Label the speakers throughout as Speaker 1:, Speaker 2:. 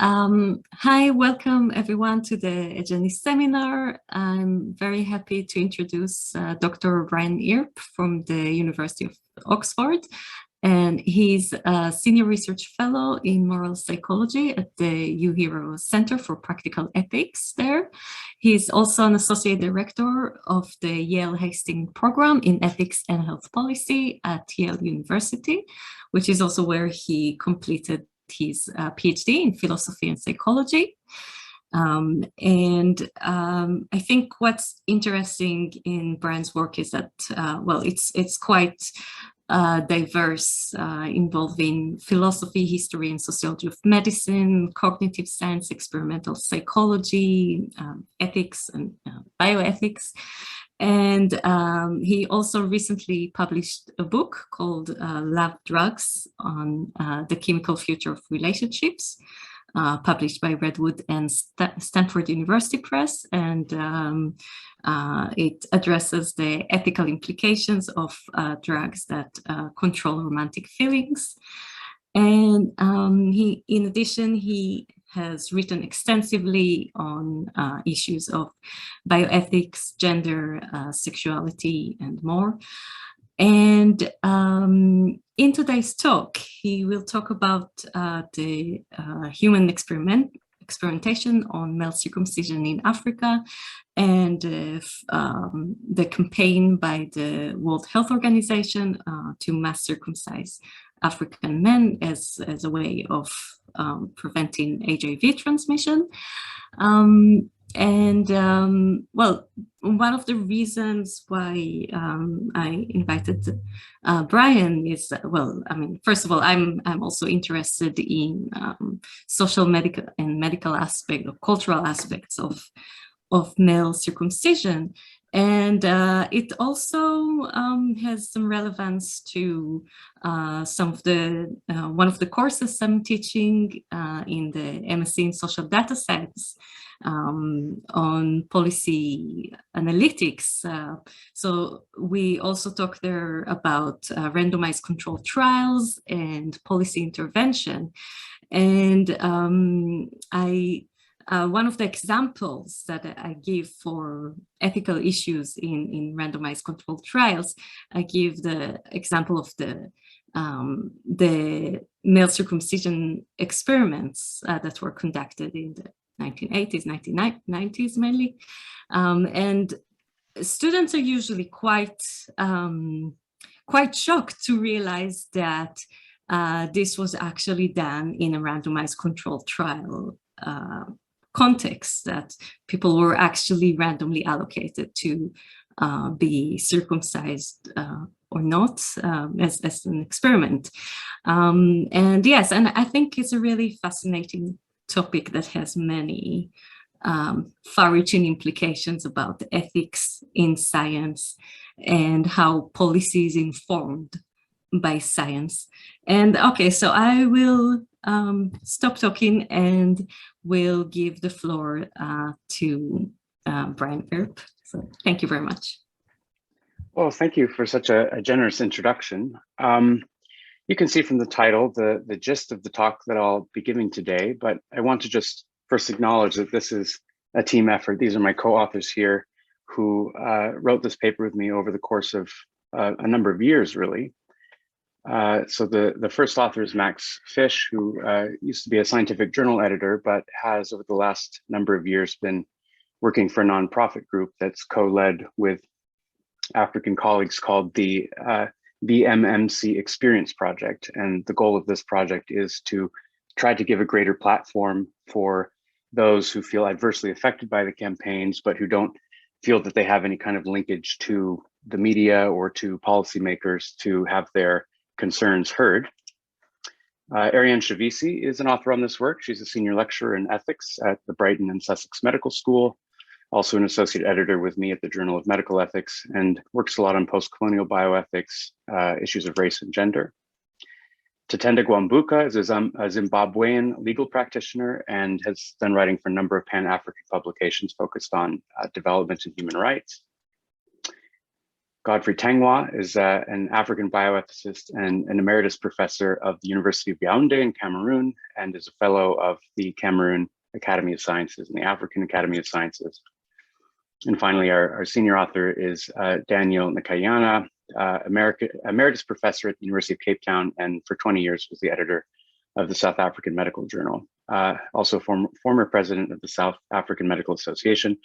Speaker 1: Hi, welcome everyone to the Egenis seminar. I'm very happy to introduce Dr. Brian Earp from the University of Oxford, and he's a senior research fellow in moral psychology at the UHERO Center for Practical Ethics there. He's also an associate director of the Yale Hastings Program in Ethics and Health Policy at Yale University, which is also where he completed his PhD in philosophy and psychology. I think what's interesting in Brian's work is that, well, it's quite diverse, involving philosophy, history, and sociology of medicine, cognitive science, experimental psychology, ethics, and bioethics. And he also recently published a book called Love Drugs on the Chemical Future of Relationships, published by Redwood and Stanford University Press. And it addresses the ethical implications of drugs that control romantic feelings. And in addition, he has written extensively on issues of bioethics, gender, sexuality, and more. And in today's talk, he will talk about the human experimentation on male circumcision in Africa and the campaign by the World Health Organization to mass circumcise African men as a way of preventing HIV transmission. Well, one of the reasons why I invited Brian is, well, I mean, first of all, I'm also interested in social, medical, and medical aspect or cultural aspects of male circumcision. And it also has some relevance to some of the one of the courses I'm teaching in the MSc in Social Data Science on policy analytics. So we also talk there about randomized controlled trials and policy intervention. And one of the examples that I give for ethical issues in randomized controlled trials, I give the example of the male circumcision experiments that were conducted in the 1980s, 1990s mainly. And students are usually quite shocked to realize that this was actually done in a randomized controlled trial context, that people were actually randomly allocated to be circumcised or not as an experiment. And yes, and I think it's a really fascinating topic that has many far-reaching implications about ethics in science and how policy is informed by science. And okay, so I will stop talking and will give the floor to Brian Earp. So thank you very much.
Speaker 2: Well, thank you for such a generous introduction. You can see from the title the gist of the talk that I'll be giving today, but I want to just first acknowledge that this is a team effort. These are my co-authors here who wrote this paper with me over the course of a number of years, really. So the first author is Max Fish, who used to be a scientific journal editor, but has over the last number of years been working for a nonprofit group that's co-led with African colleagues called the BMMC Experience Project. And the goal of this project is to try to give a greater platform for those who feel adversely affected by the campaigns, but who don't feel that they have any kind of linkage to the media or to policymakers to have their concerns heard. Ariane Chavisi is an author on this work. She's a senior lecturer in ethics at the Brighton and Sussex Medical School, also an associate editor with me at the Journal of Medical Ethics, and works a lot on post-colonial bioethics, issues of race and gender. Tatenda Gwambuka is a Zimbabwean legal practitioner and has been writing for a number of Pan-African publications focused on development and human rights. Godfrey Tangwa is an African bioethicist and an emeritus professor of the University of Yaoundé in Cameroon, and is a fellow of the Cameroon Academy of Sciences and the African Academy of Sciences. And finally, our senior author is Daniel Nkayana, emeritus professor at the University of Cape Town, and for 20 years was the editor of the South African Medical Journal. Also former president of the South African Medical Association.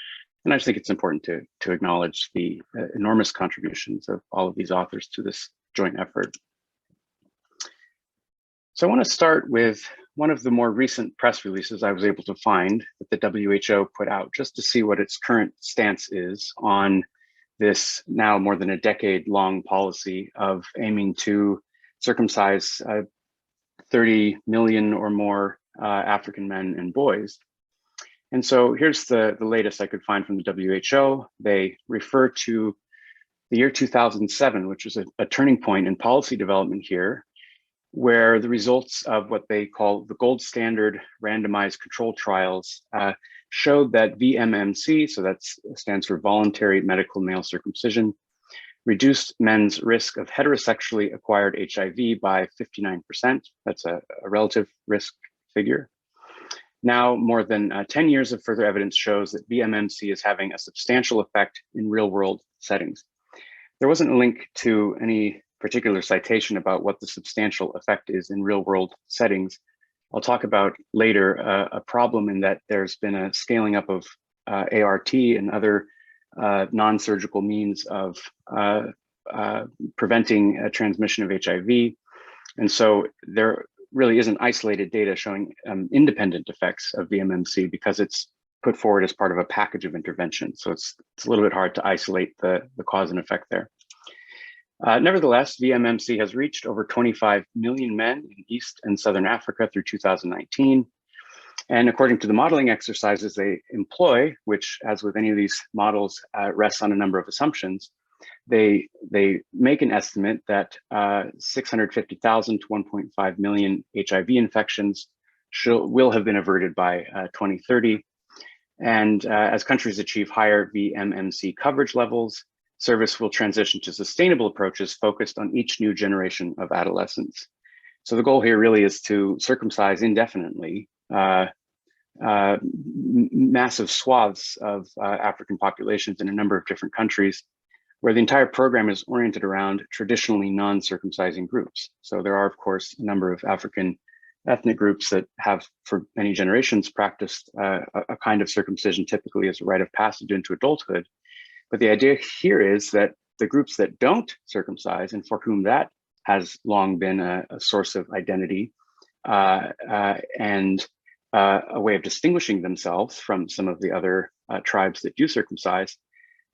Speaker 2: And I just think it's important to acknowledge the enormous contributions of all of these authors to this joint effort. So I want to start with one of the more recent press releases I was able to find that the WHO put out, just to see what its current stance is on this now more than a decade-long policy of aiming to circumcise 30 million or more African men and boys. And so here's the latest I could find from the WHO. They refer to the year 2007, which was a turning point in policy development here, where the results of what they call the gold standard randomized control trials showed that VMMC, so that stands for voluntary medical male circumcision, reduced men's risk of heterosexually acquired HIV by 59%. That's a relative risk figure. Now, more than 10 years of further evidence shows that VMMC is having a substantial effect in real-world settings. There wasn't a link to any particular citation about what the substantial effect is in real-world settings. I'll talk about later a problem in that there's been a scaling up of ART and other non-surgical means of preventing a transmission of HIV. And so there really isn't isolated data showing independent effects of VMMC because it's put forward as part of a package of intervention. So it's a little bit hard to isolate the cause and effect there. Nevertheless, VMMC has reached over 25 million men in East and Southern Africa through 2019. And according to the modeling exercises they employ, which as with any of these models rests on a number of assumptions, they make an estimate that 650,000 to 1.5 million HIV infections will have been averted by 2030. And as countries achieve higher VMMC coverage levels, service will transition to sustainable approaches focused on each new generation of adolescents. So the goal here really is to circumcise indefinitely massive swaths of African populations in a number of different countries, where the entire program is oriented around traditionally non-circumcising groups. So there are, of course, a number of African ethnic groups that have for many generations practiced a kind of circumcision typically as a rite of passage into adulthood. But the idea here is that the groups that don't circumcise and for whom that has long been a source of identity and a way of distinguishing themselves from some of the other tribes that do circumcise,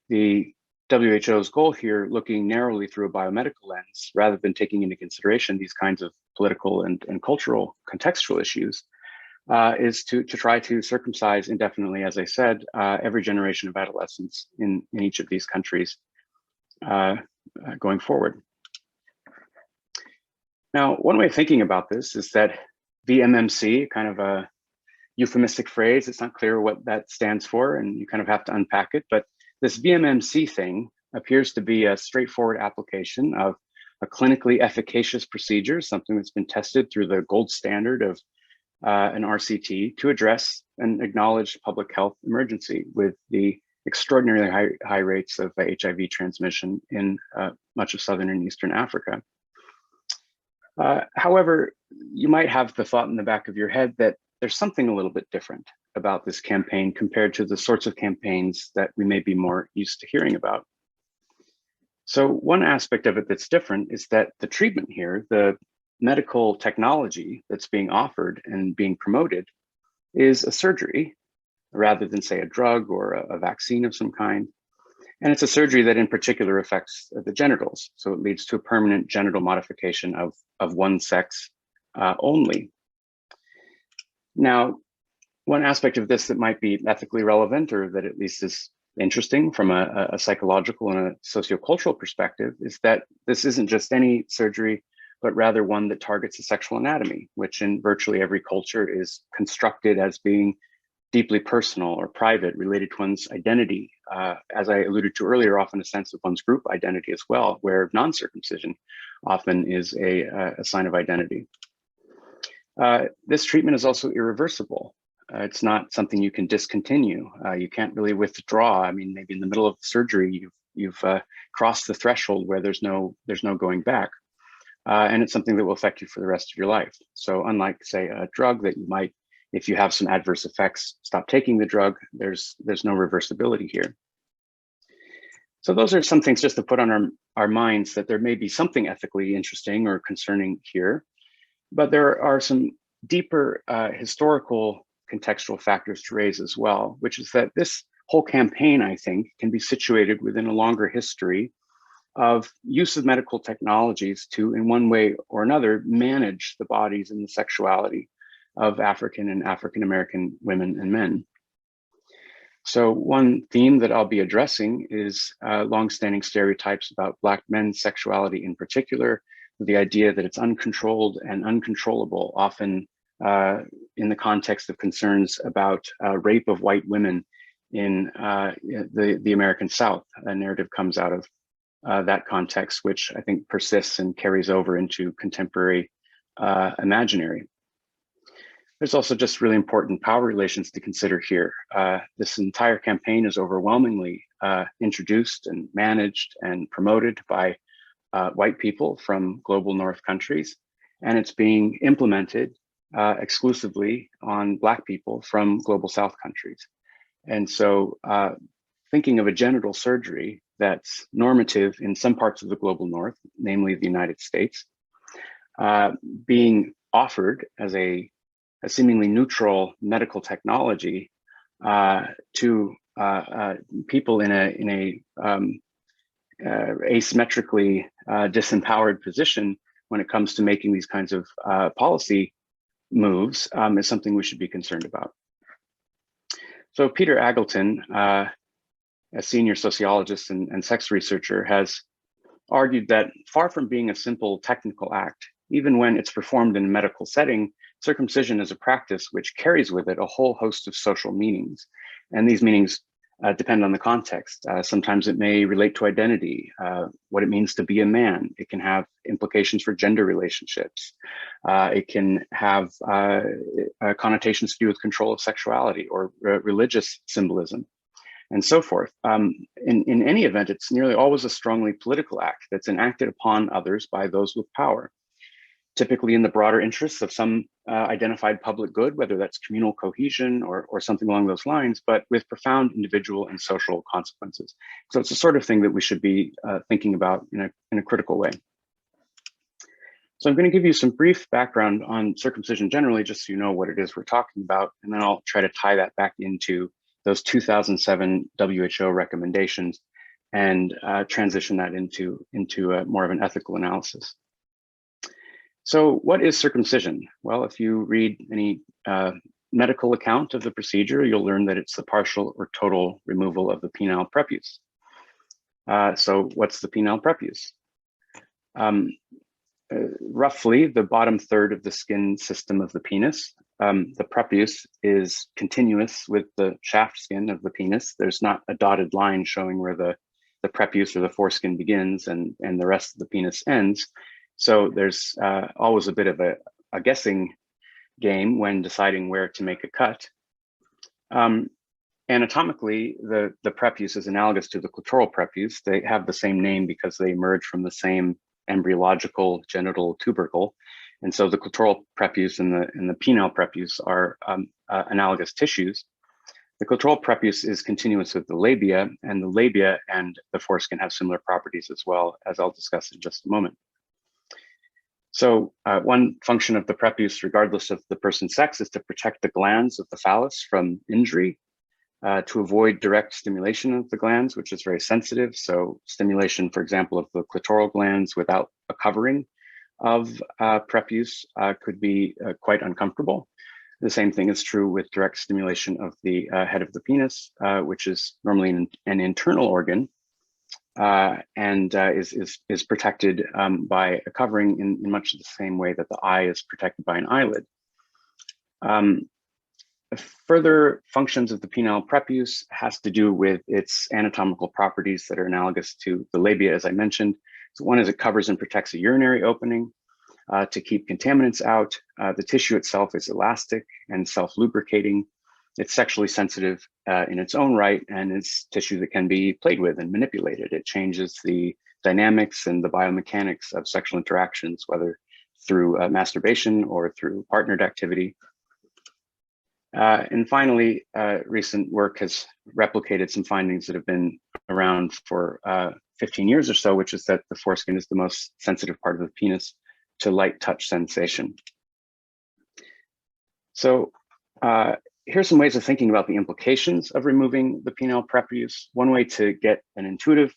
Speaker 2: the WHO's goal here, looking narrowly through a biomedical lens, rather than taking into consideration these kinds of political and cultural contextual issues, is to try to circumcise indefinitely, as I said, every generation of adolescents in each of these countries going forward. Now, one way of thinking about this is that VMMC, kind of a euphemistic phrase, it's not clear what that stands for, and you kind of have to unpack it, but this VMMC thing appears to be a straightforward application of a clinically efficacious procedure, something that's been tested through the gold standard of an RCT to address an acknowledged public health emergency with the extraordinarily high rates of HIV transmission in much of Southern and Eastern Africa. However, you might have the thought in the back of your head that there's something a little bit different about this campaign compared to the sorts of campaigns that we may be more used to hearing about. So one aspect of it that's different is that the treatment here, the medical technology that's being offered and being promoted, is a surgery rather than, say, a drug or a vaccine of some kind. And it's a surgery that in particular affects the genitals. So it leads to a permanent genital modification of one sex only. Now, one aspect of this that might be ethically relevant, or that at least is interesting from a psychological and a sociocultural perspective, is that this isn't just any surgery, but rather one that targets the sexual anatomy, which in virtually every culture is constructed as being deeply personal or private, related to one's identity. As I alluded to earlier, often a sense of one's group identity as well, where non-circumcision often is a sign of identity. This treatment is also irreversible. It's not something you can discontinue. You can't really withdraw. I mean, maybe in the middle of the surgery, you've crossed the threshold where there's no going back. And it's something that will affect you for the rest of your life. So unlike, say, a drug that you might, if you have some adverse effects, stop taking the drug, there's no reversibility here. So those are some things just to put on our minds, that there may be something ethically interesting or concerning here, but there are some deeper historical contextual factors to raise as well, which is that this whole campaign, I think, can be situated within a longer history of use of medical technologies to, in one way or another, manage the bodies and the sexuality of African and African-American women and men. So one theme that I'll be addressing is longstanding stereotypes about Black men's sexuality in particular, the idea that it's uncontrolled and uncontrollable, often in the context of concerns about rape of white women in the American South. A narrative comes out of that context, which I think persists and carries over into contemporary imaginary. There's also just really important power relations to consider here. This entire campaign is overwhelmingly introduced and managed and promoted by white people from global North countries, and it's being implemented exclusively on Black people from global South countries. And so thinking of a genital surgery that's normative in some parts of the global North, namely the United States, being offered as a seemingly neutral medical technology to people in a asymmetrically disempowered position when it comes to making these kinds of policy moves is something we should be concerned about. So Peter Aggleton, a senior sociologist and sex researcher, has argued that far from being a simple technical act, even when it's performed in a medical setting, circumcision is a practice which carries with it a whole host of social meanings. And these meanings depend on the context. Sometimes it may relate to identity, what it means to be a man. It can have implications for gender relationships. It can have connotations to do with control of sexuality or religious symbolism, and so forth. In any event, it's nearly always a strongly political act that's enacted upon others by those with power, typically in the broader interests of some identified public good, whether that's communal cohesion or something along those lines, but with profound individual and social consequences. So it's the sort of thing that we should be thinking about in a critical way. So I'm going to give you some brief background on circumcision generally, just so you know what it is we're talking about, and then I'll try to tie that back into those 2007 WHO recommendations and transition that into more of an ethical analysis. So what is circumcision? Well, if you read any medical account of the procedure, you'll learn that it's the partial or total removal of the penile prepuce. So what's the penile prepuce? Roughly the bottom third of the skin system of the penis. The prepuce is continuous with the shaft skin of the penis. There's not a dotted line showing where the prepuce or the foreskin begins and the rest of the penis ends. So there's always a bit of a guessing game when deciding where to make a cut. Anatomically, the prepuce is analogous to the clitoral prepuce. They have the same name because they emerge from the same embryological genital tubercle. And so the clitoral prepuce and the penile prepuce are analogous tissues. The clitoral prepuce is continuous with the labia, and the labia and the foreskin have similar properties as well, as I'll discuss in just a moment. So one function of the prepuce, regardless of the person's sex, is to protect the glands of the phallus from injury, to avoid direct stimulation of the glands, which is very sensitive. So stimulation, for example, of the clitoral glands without a covering of prepuce could be quite uncomfortable. The same thing is true with direct stimulation of the head of the penis, which is normally an internal organ, and is protected by a covering in much the same way that the eye is protected by an eyelid. Further functions of the penile prepuce has to do with its anatomical properties that are analogous to the labia, as I mentioned. So one is it covers and protects a urinary opening to keep contaminants out. The tissue itself is elastic and self-lubricating. It's sexually sensitive in its own right, and it's tissue that can be played with and manipulated. It changes the dynamics and the biomechanics of sexual interactions, whether through masturbation or through partnered activity. And finally, recent work has replicated some findings that have been around for 15 years or so, which is that the foreskin is the most sensitive part of the penis to light touch sensation. So here's some ways of thinking about the implications of removing the penile prepuce. One way to get an intuitive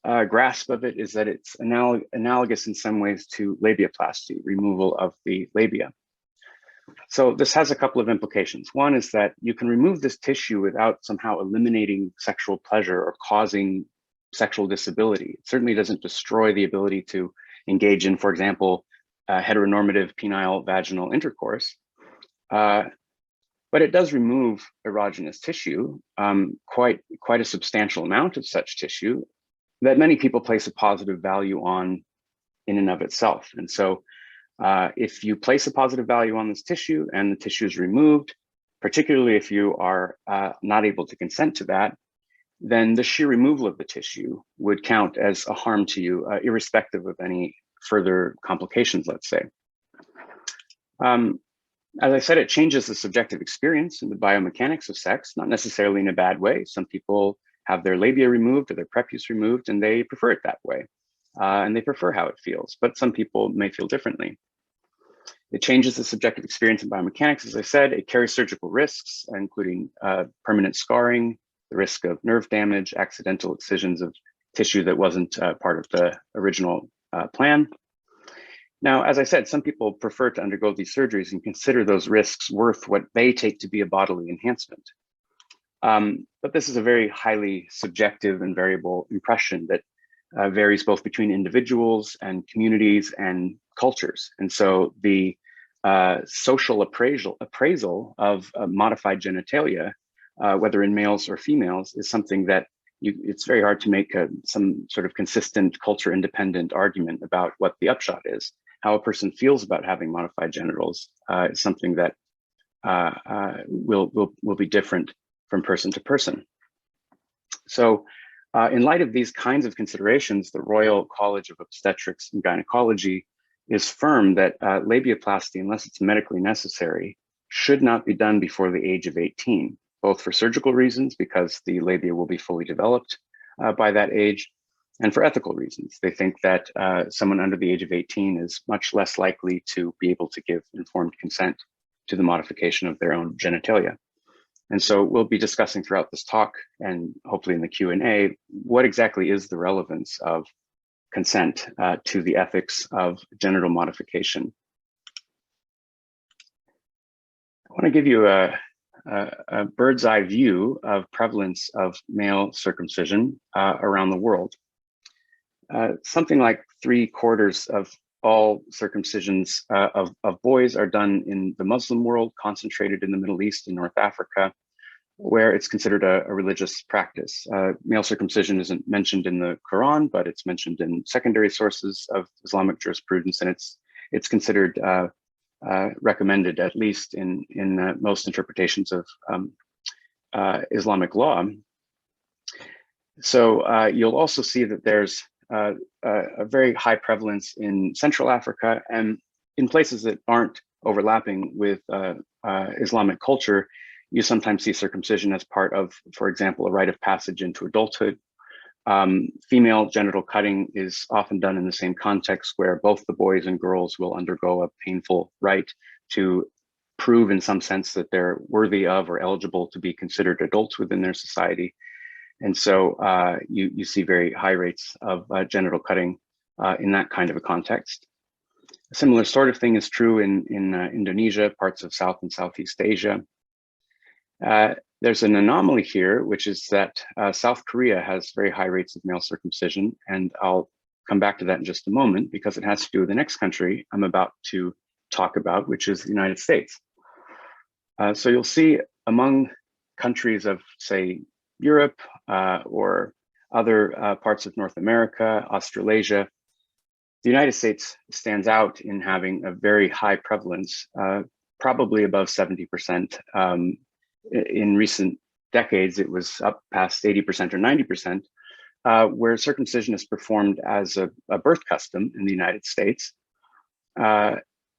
Speaker 2: grasp of it is that it's analogous in some ways to labiaplasty, removal of the labia. So this has a couple of implications. One is that you can remove this tissue without somehow eliminating sexual pleasure or causing sexual disability. It certainly doesn't destroy the ability to engage in, for example, heteronormative penile vaginal intercourse. But it does remove erogenous tissue, quite a substantial amount of such tissue that many people place a positive value on in and of itself. And so if you place a positive value on this tissue and the tissue is removed, particularly if you are not able to consent to that, then the sheer removal of the tissue would count as a harm to you, irrespective of any further complications, let's say. As I said, it changes the subjective experience and the biomechanics of sex, not necessarily in a bad way. Some people have their labia removed or their prepuce removed, and they prefer it that way. And they prefer how it feels, but some people may feel differently. It changes the subjective experience and biomechanics, as I said. It carries surgical risks, including permanent scarring, the risk of nerve damage, accidental excisions of tissue that wasn't part of the original plan. Now, as I said, some people prefer to undergo these surgeries and consider those risks worth what they take to be a bodily enhancement. But this is a very highly subjective and variable impression that varies both between individuals and communities and cultures. And so the social appraisal of modified genitalia, whether in males or females, is something that it's very hard to make some sort of consistent culture independent argument about what the upshot is. How a person feels about having modified genitals is something that will be different from person to person. So in light of these kinds of considerations, the Royal College of Obstetrics and Gynecology is firm that labiaplasty, unless it's medically necessary, should not be done before the age of 18, both for surgical reasons, because the labia will be fully developed by that age, and for ethical reasons. They think that someone under the age of 18 is much less likely to be able to give informed consent to the modification of their own genitalia. And so we'll be discussing throughout this talk, and hopefully in the Q&A, what exactly is the relevance of consent to the ethics of genital modification. I want to give you a bird's eye view of prevalence of male circumcision around the world. Something like 3/4 of all circumcisions of boys are done in the Muslim world, concentrated in the Middle East and North Africa, where it's considered a religious practice. Male circumcision isn't mentioned in the Quran, but it's mentioned in secondary sources of Islamic jurisprudence, and it's considered recommended, at least in most interpretations of Islamic law. So you'll also see that there's a very high prevalence in Central Africa and in places that aren't overlapping with Islamic culture. You sometimes see circumcision as part of, for example, a rite of passage into adulthood. Female genital cutting is often done in the same context, where both the boys and girls will undergo a painful rite to prove in some sense that they're worthy of or eligible to be considered adults within their society. And so you see very high rates of genital cutting in that kind of a context. A similar sort of thing is true in Indonesia, parts of South and Southeast Asia. There's an anomaly here, which is that South Korea has very high rates of male circumcision, and I'll come back to that in just a moment because it has to do with the next country I'm about to talk about, which is the United States. So you'll see among countries of, say, Europe or other parts of North America, Australasia, the United States stands out in having a very high prevalence, probably above 70%. In recent decades, it was up past 80% or 90%, where circumcision is performed as a birth custom in the United States.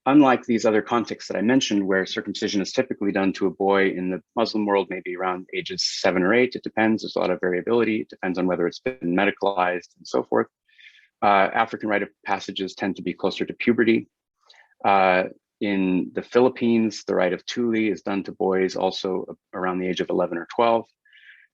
Speaker 2: Unlike these other contexts that I mentioned, where circumcision is typically done to a boy in the Muslim world, maybe around ages 7 or 8, it depends, there's a lot of variability, it depends on whether it's been medicalized and so forth. African rite of passages tend to be closer to puberty. In the Philippines, the rite of Tuli is done to boys also around the age of 11 or 12.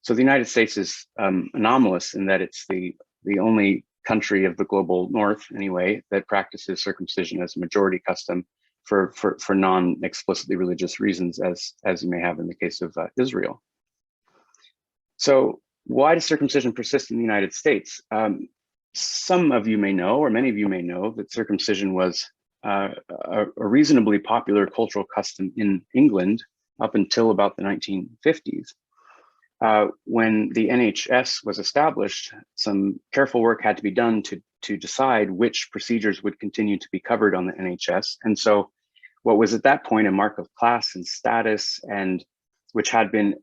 Speaker 2: So the United States is anomalous in that it's the only country of the global north, anyway, that practices circumcision as a majority custom for non-explicitly religious reasons, as you may have in the case of Israel. So why does circumcision persist in the United States? Some of you may know, or many of you may know, that circumcision was a reasonably popular cultural custom in England up until about the 1950s. When the NHS was established, some careful work had to be done to decide which procedures would continue to be covered on the NHS. And so what was at that point a mark of class and status, and which had been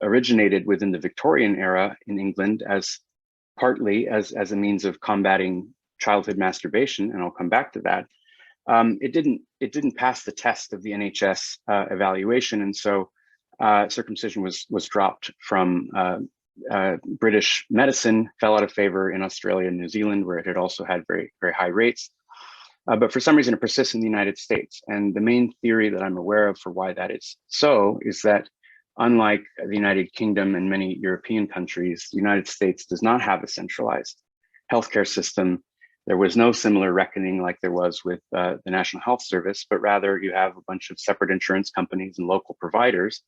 Speaker 2: originated within the Victorian era in England as partly as a means of combating childhood masturbation, and I'll come back to that, it didn't pass the test of the NHS evaluation, and so circumcision was dropped from British medicine, fell out of favor in Australia and New Zealand, where it had also had very, very high rates. But for some reason, it persists in the United States. And the main theory that I'm aware of for why that is so is that unlike the United Kingdom and many European countries, the United States does not have a centralized healthcare system. There was no similar reckoning like there was with the National Health Service, but rather you have a bunch of separate insurance companies and local providers.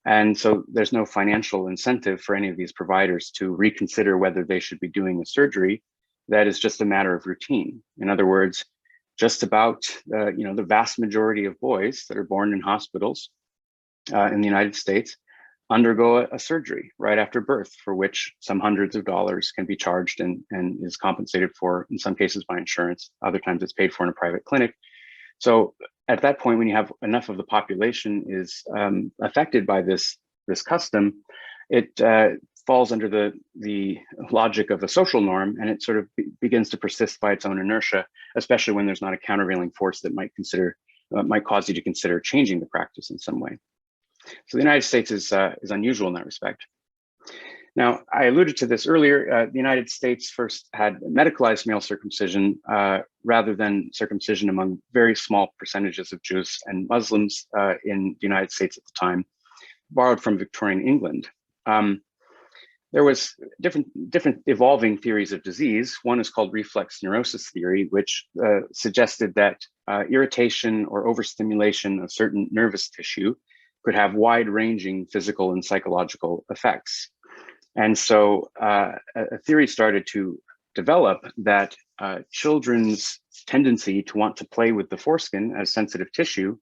Speaker 2: And so there's no financial incentive for any of these providers to reconsider whether they should be doing a surgery. That is just a matter of routine. In other words, just about the vast majority of boys that are born in hospitals in the United States undergo a surgery right after birth, for which some hundreds of dollars can be charged and is compensated for, in some cases by insurance, other times it's paid for in a private clinic. So at that point, when you have enough of the population is affected by this custom, it falls under the logic of a social norm, and it sort of begins to persist by its own inertia, especially when there's not a countervailing force that might cause you to consider changing the practice in some way. So the United States is unusual in that respect. Now, I alluded to this earlier. The United States first had medicalized male circumcision rather than circumcision among very small percentages of Jews and Muslims in the United States at the time, borrowed from Victorian England. There was different evolving theories of disease. One is called reflex neurosis theory, which suggested that irritation or overstimulation of certain nervous tissue could have wide-ranging physical and psychological effects. And so a theory started to develop that children's tendency to want to play with the foreskin as sensitive tissue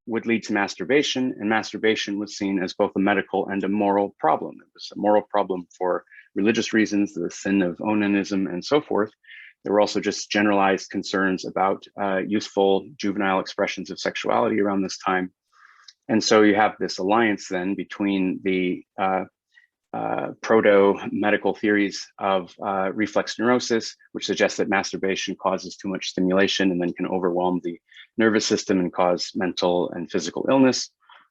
Speaker 2: would lead to masturbation, and masturbation was seen as both a medical and a moral problem. It was a moral problem for religious reasons, the sin of onanism and so forth. There were also just generalized concerns about youthful juvenile expressions of sexuality around this time. And so you have this alliance then between the proto-medical theories of reflex neurosis, which suggests that masturbation causes too much stimulation and then can overwhelm the nervous system and cause mental and physical illness,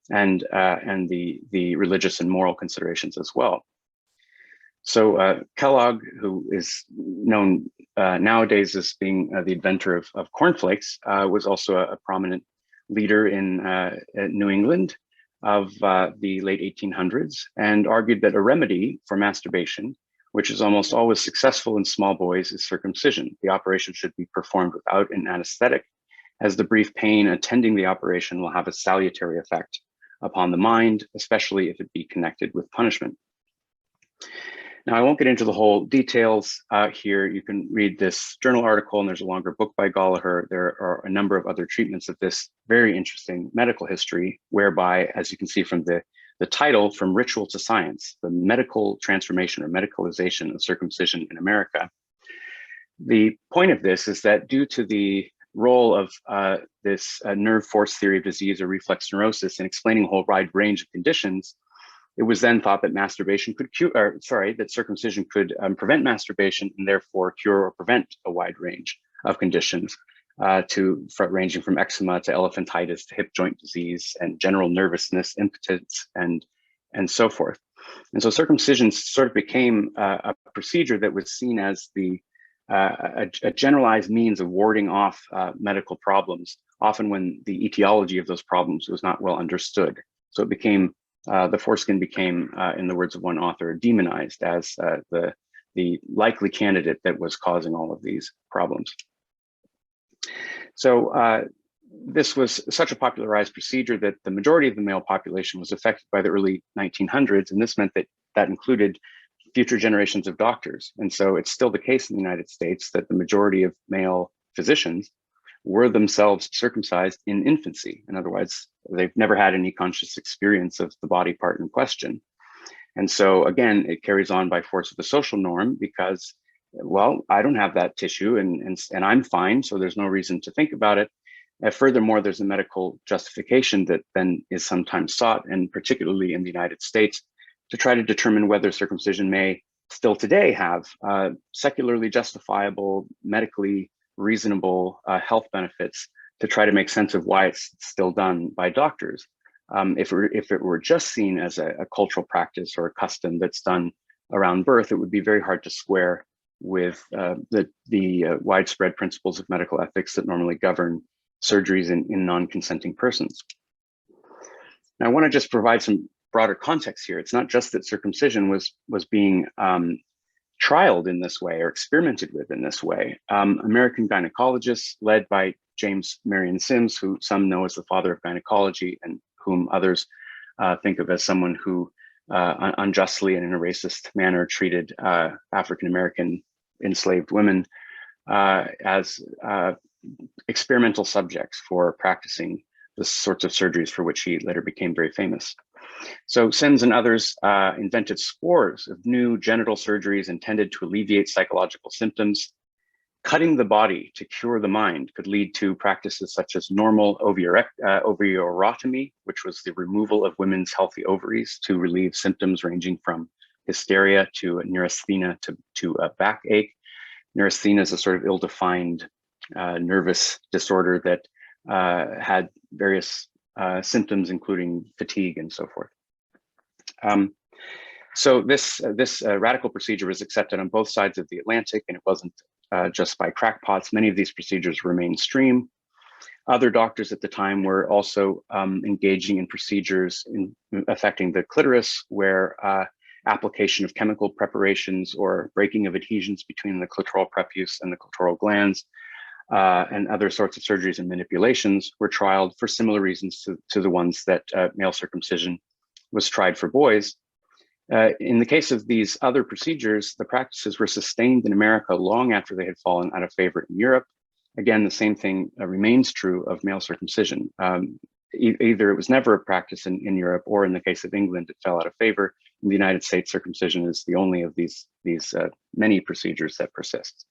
Speaker 2: and the religious and moral considerations as well. So Kellogg, who is known nowadays as being the inventor of cornflakes, was also a prominent leader in New England of the late 1800s, and argued that a remedy for masturbation, which is almost always successful in small boys, is circumcision. The operation should be performed without an anesthetic, as the brief pain attending the operation will have a salutary effect upon the mind, especially if it be connected with punishment. Now, I won't get into the whole details here. You can read this journal article, and there's a longer book by Gallagher. There are a number of other treatments of this very interesting medical history, whereby, as you can see from the title, From Ritual to Science, the medical transformation or medicalization of circumcision in America. The point of this is that due to the role of this nerve force theory of disease or reflex neurosis in explaining a whole wide range of conditions, it was then thought that masturbation could that circumcision could prevent masturbation and therefore cure or prevent a wide range of conditions, ranging from eczema to elephantitis to hip joint disease and general nervousness, impotence, and so forth. And so circumcision sort of became a procedure that was seen as a generalized means of warding off medical problems, often when the etiology of those problems was not well understood. So it became the foreskin became, in the words of one author, demonized as the likely candidate that was causing all of these problems. So this was such a popularized procedure that the majority of the male population was affected by the early 1900s, and this meant that included future generations of doctors. And so it's still the case in the United States that the majority of male physicians were themselves circumcised in infancy. In other words, they've never had any conscious experience of the body part in question. And so again, it carries on by force of the social norm because, well, I don't have that tissue and I'm fine, so there's no reason to think about it. Furthermore, there's a medical justification that then is sometimes sought, and particularly in the United States, to try to determine whether circumcision may still today have secularly justifiable, medically reasonable health benefits, to try to make sense of why it's still done by doctors. If it were just seen as a cultural practice or a custom that's done around birth, it would be very hard to square with the widespread principles of medical ethics that normally govern surgeries in non-consenting persons. Now, I want to just provide some broader context here. It's not just that circumcision was being trialed in this way or experimented with in this way. American gynecologists led by James Marion Sims, who some know as the father of gynecology and whom others think of as someone who unjustly and in a racist manner treated African-American enslaved women as experimental subjects for practicing the sorts of surgeries for which he later became very famous. So Sims and others invented scores of new genital surgeries intended to alleviate psychological symptoms. Cutting the body to cure the mind could lead to practices such as normal ovariotomy, which was the removal of women's healthy ovaries to relieve symptoms ranging from hysteria to neurasthenia to a backache. Neurasthenia is a sort of ill-defined nervous disorder that had various symptoms, including fatigue and so forth. So this radical procedure was accepted on both sides of the Atlantic, and it wasn't just by crackpots. Many of these procedures were mainstream. Other doctors at the time were also engaging in procedures affecting the clitoris, where application of chemical preparations or breaking of adhesions between the clitoral prepuce and the clitoral glands and other sorts of surgeries and manipulations were trialed for similar reasons to the ones that male circumcision was tried for boys. In the case of these other procedures, the practices were sustained in America long after they had fallen out of favor in Europe. Again, the same thing remains true of male circumcision. Either it was never a practice in Europe, or in the case of England, it fell out of favor. In the United States, circumcision is the only of these many procedures that persists.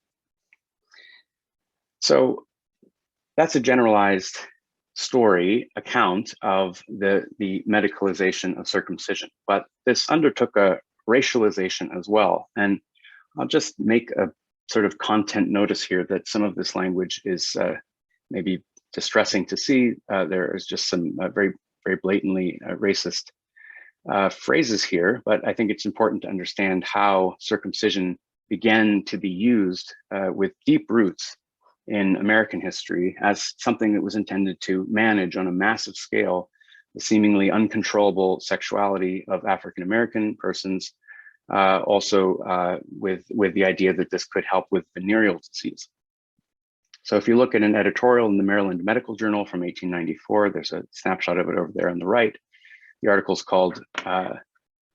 Speaker 2: So that's a generalized story account of the medicalization of circumcision, but this undertook a racialization as well. And I'll just make a sort of content notice here that some of this language is maybe distressing to see. There is just some very, very blatantly racist phrases here, but I think it's important to understand how circumcision began to be used with deep roots in American history as something that was intended to manage on a massive scale the seemingly uncontrollable sexuality of African-American persons, also with the idea that this could help with venereal disease. So if you look at an editorial in the Maryland Medical Journal from 1894, there's a snapshot of it over there on the right. The article is called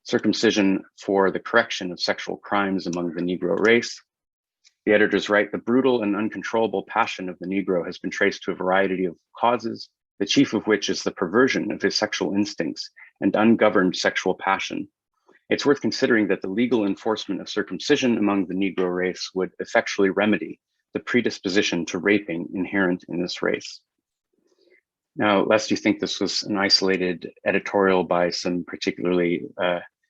Speaker 2: Circumcision for the Correction of Sexual Crimes Among the Negro Race. The editors write, the brutal and uncontrollable passion of the Negro has been traced to a variety of causes, the chief of which is the perversion of his sexual instincts and ungoverned sexual passion. It's worth considering that the legal enforcement of circumcision among the Negro race would effectually remedy the predisposition to raping inherent in this race. Now, lest you think this was an isolated editorial by some particularly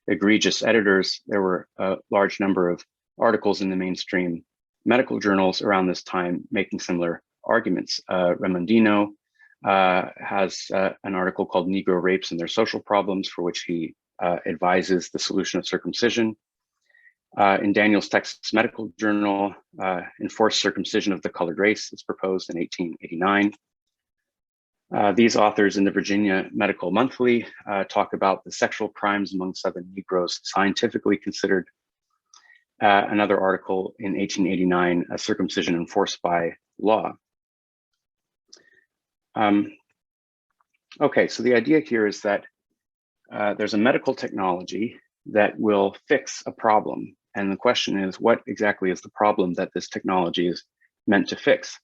Speaker 2: egregious editors, there were a large number of articles in the mainstream medical journals around this time making similar arguments. Remondino has an article called Negro Rapes and Their Social Problems, for which he advises the solution of circumcision. In Daniel's Texas Medical Journal, enforced circumcision of the colored race is proposed in 1889. These authors in the Virginia Medical Monthly talk about the sexual crimes among Southern Negroes scientifically considered. Another article in 1889, a circumcision enforced by law. Okay, so the idea here is that there's a medical technology that will fix a problem. And the question is, what exactly is the problem that this technology is meant to fix?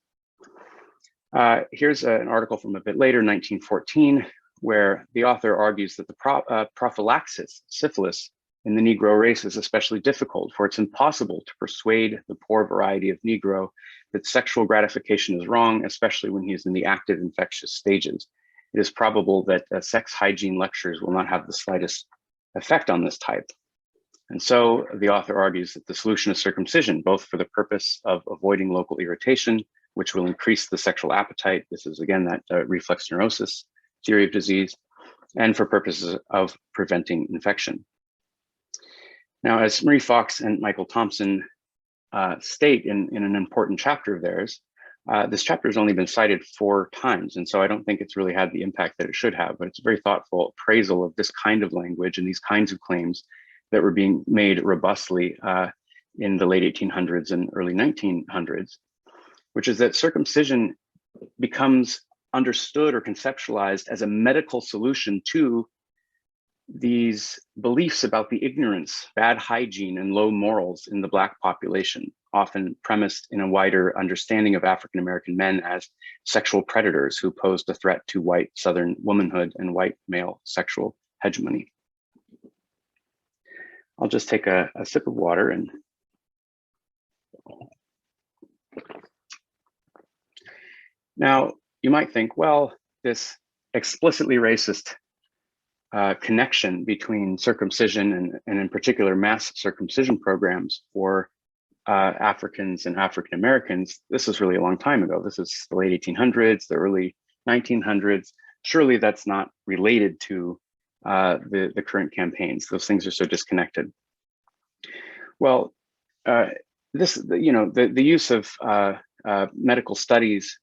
Speaker 2: Here's an article from a bit later, 1914, where the author argues that the prophylaxis, syphilis, in the Negro race is especially difficult, for it's impossible to persuade the poor variety of Negro that sexual gratification is wrong, especially when he is in the active infectious stages. It is probable that sex hygiene lectures will not have the slightest effect on this type. And so the author argues that the solution is circumcision, both for the purpose of avoiding local irritation, which will increase the sexual appetite. This is, again, that reflex neurosis theory of disease, and for purposes of preventing infection. Now, as Marie Fox and Michael Thompson state in an important chapter of theirs, this chapter has only been cited 4 times, and so I don't think it's really had the impact that it should have, but it's a very thoughtful appraisal of this kind of language and these kinds of claims that were being made robustly in the late 1800s and early 1900s, which is that circumcision becomes understood or conceptualized as a medical solution to these beliefs about the ignorance, bad hygiene, and low morals in the Black population, often premised in a wider understanding of African-American men as sexual predators who posed a threat to white Southern womanhood and white male sexual hegemony. I'll just take a sip of water and now you might think, well, this explicitly racist connection between circumcision and in particular mass circumcision programs for Africans and African Americans, this is really a long time ago. This is the late 1800s, the early 1900s. Surely that's not related to the current campaigns. Those things are so disconnected. Well, the use of medical studies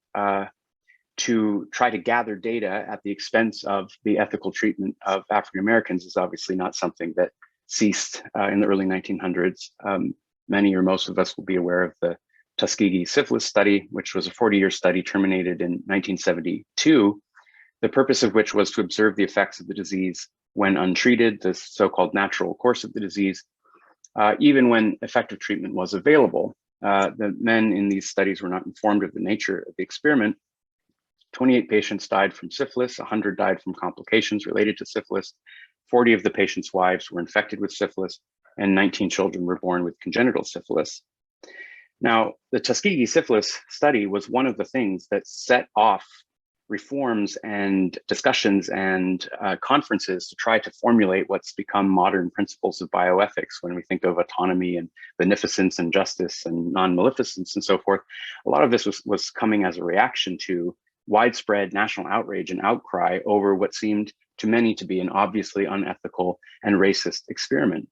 Speaker 2: to try to gather data at the expense of the ethical treatment of African Americans is obviously not something that ceased in the early 1900s. Many or most of us will be aware of the Tuskegee syphilis study, which was a 40-year study terminated in 1972, the purpose of which was to observe the effects of the disease when untreated, the so-called natural course of the disease, even when effective treatment was available. The men in these studies were not informed of the nature of the experiment. 28 patients died from syphilis, 100 died from complications related to syphilis, 40 of the patients' wives were infected with syphilis, and 19 children were born with congenital syphilis. Now, the Tuskegee syphilis study was one of the things that set off reforms and discussions and conferences to try to formulate what's become modern principles of bioethics when we think of autonomy and beneficence and justice and non-maleficence and so forth. A lot of this was coming as a reaction to widespread national outrage and outcry over what seemed to many to be an obviously unethical and racist experiment.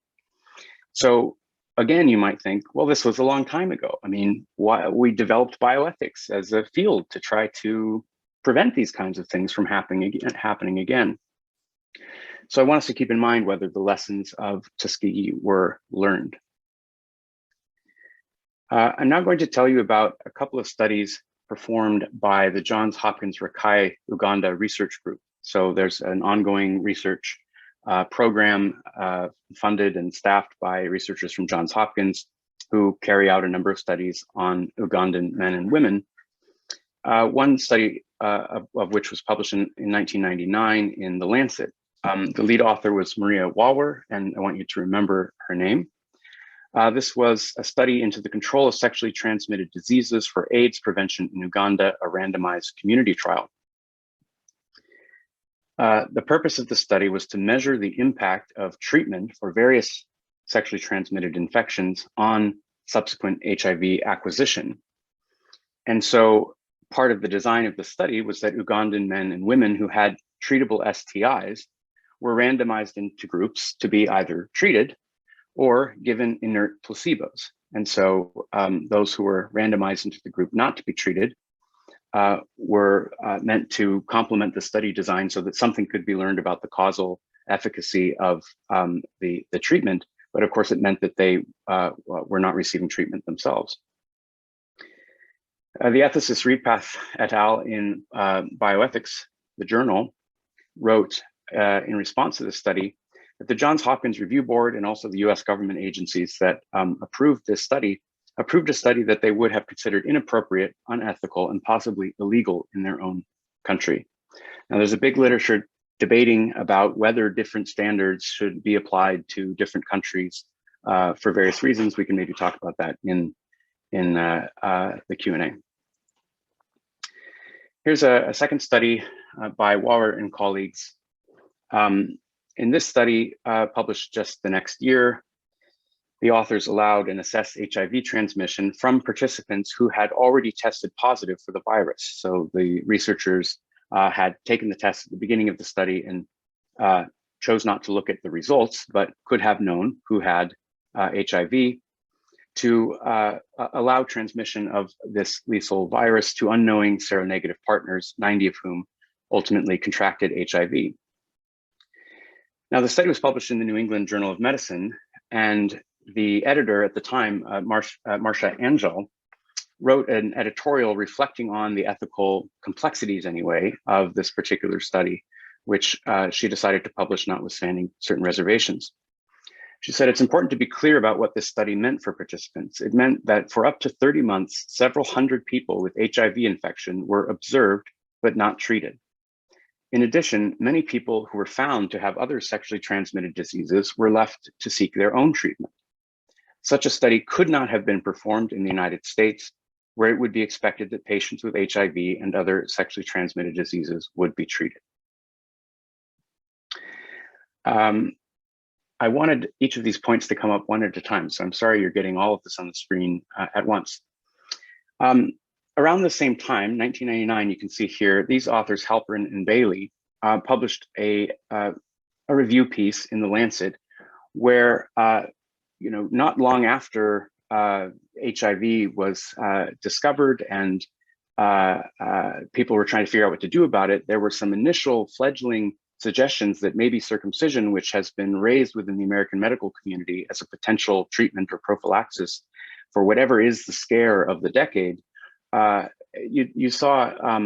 Speaker 2: So again, you might think, well, this was a long time ago. I mean, why we developed bioethics as a field to try to prevent these kinds of things from happening again. So I want us to keep in mind whether the lessons of Tuskegee were learned. I'm now going to tell you about a couple of studies performed by the Johns Hopkins Rakai Uganda Research Group. So there's an ongoing research program funded and staffed by researchers from Johns Hopkins, who carry out a number of studies on Ugandan men and women. One study of which was published in 1999 in The Lancet. The lead author was Maria Walwer, and I want you to remember her name. This was a study into the control of sexually transmitted diseases for AIDS prevention in Uganda, a randomized community trial. The purpose of the study was to measure the impact of treatment for various sexually transmitted infections on subsequent HIV acquisition. And so part of the design of the study was that Ugandan men and women who had treatable STIs were randomized into groups to be either treated or given inert placebos. And so those who were randomized into the group not to be treated were meant to complement the study design so that something could be learned about the causal efficacy of the treatment. But of course, it meant that they were not receiving treatment themselves. The ethicist Redpath et al. In Bioethics, the journal, wrote in response to this study that the Johns Hopkins Review Board and also the US government agencies that approved this study approved a study that they would have considered inappropriate, unethical, and possibly illegal in their own country. Now, there's a big literature debating about whether different standards should be applied to different countries for various reasons. We can maybe talk about that in the Q&A. Here's a second study by Walwer and colleagues. In this study, published just the next year, the authors allowed and assessed HIV transmission from participants who had already tested positive for the virus. So the researchers had taken the test at the beginning of the study and chose not to look at the results, but could have known who had HIV, to allow transmission of this lethal virus to unknowing seronegative partners, 90 of whom ultimately contracted HIV. Now, the study was published in the New England Journal of Medicine, and the editor at the time, Marcia Angel, wrote an editorial reflecting on the ethical complexities, anyway, of this particular study, which she decided to publish notwithstanding certain reservations. She said, it's important to be clear about what this study meant for participants. It meant that for up to 30 months, several hundred people with HIV infection were observed, but not treated. In addition, many people who were found to have other sexually transmitted diseases were left to seek their own treatment. Such a study could not have been performed in the United States, where it would be expected that patients with HIV and other sexually transmitted diseases would be treated. I wanted each of these points to come up one at a time, so I'm sorry you're getting all of this on the screen at once. Around the same time, 1999, you can see here, these authors, Halpern and Bailey, published a review piece in The Lancet where, not long after HIV was discovered and people were trying to figure out what to do about it, there were some initial fledgling suggestions that maybe circumcision, which has been raised within the American medical community as a potential treatment or prophylaxis for whatever is the scare of the decade, you saw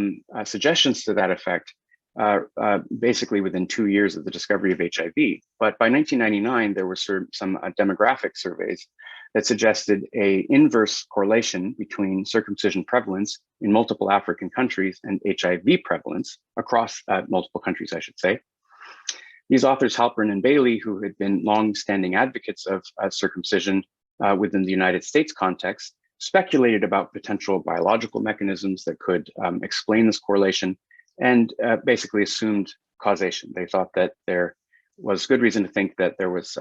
Speaker 2: suggestions to that effect basically within 2 years of the discovery of HIV. But by 1999, there were some demographic surveys that suggested an inverse correlation between circumcision prevalence in multiple African countries and HIV prevalence across multiple countries, I should say. These authors, Halpern and Bailey, who had been long-standing advocates of circumcision within the United States context, speculated about potential biological mechanisms that could explain this correlation and basically assumed causation. They thought that there was good reason to think that there was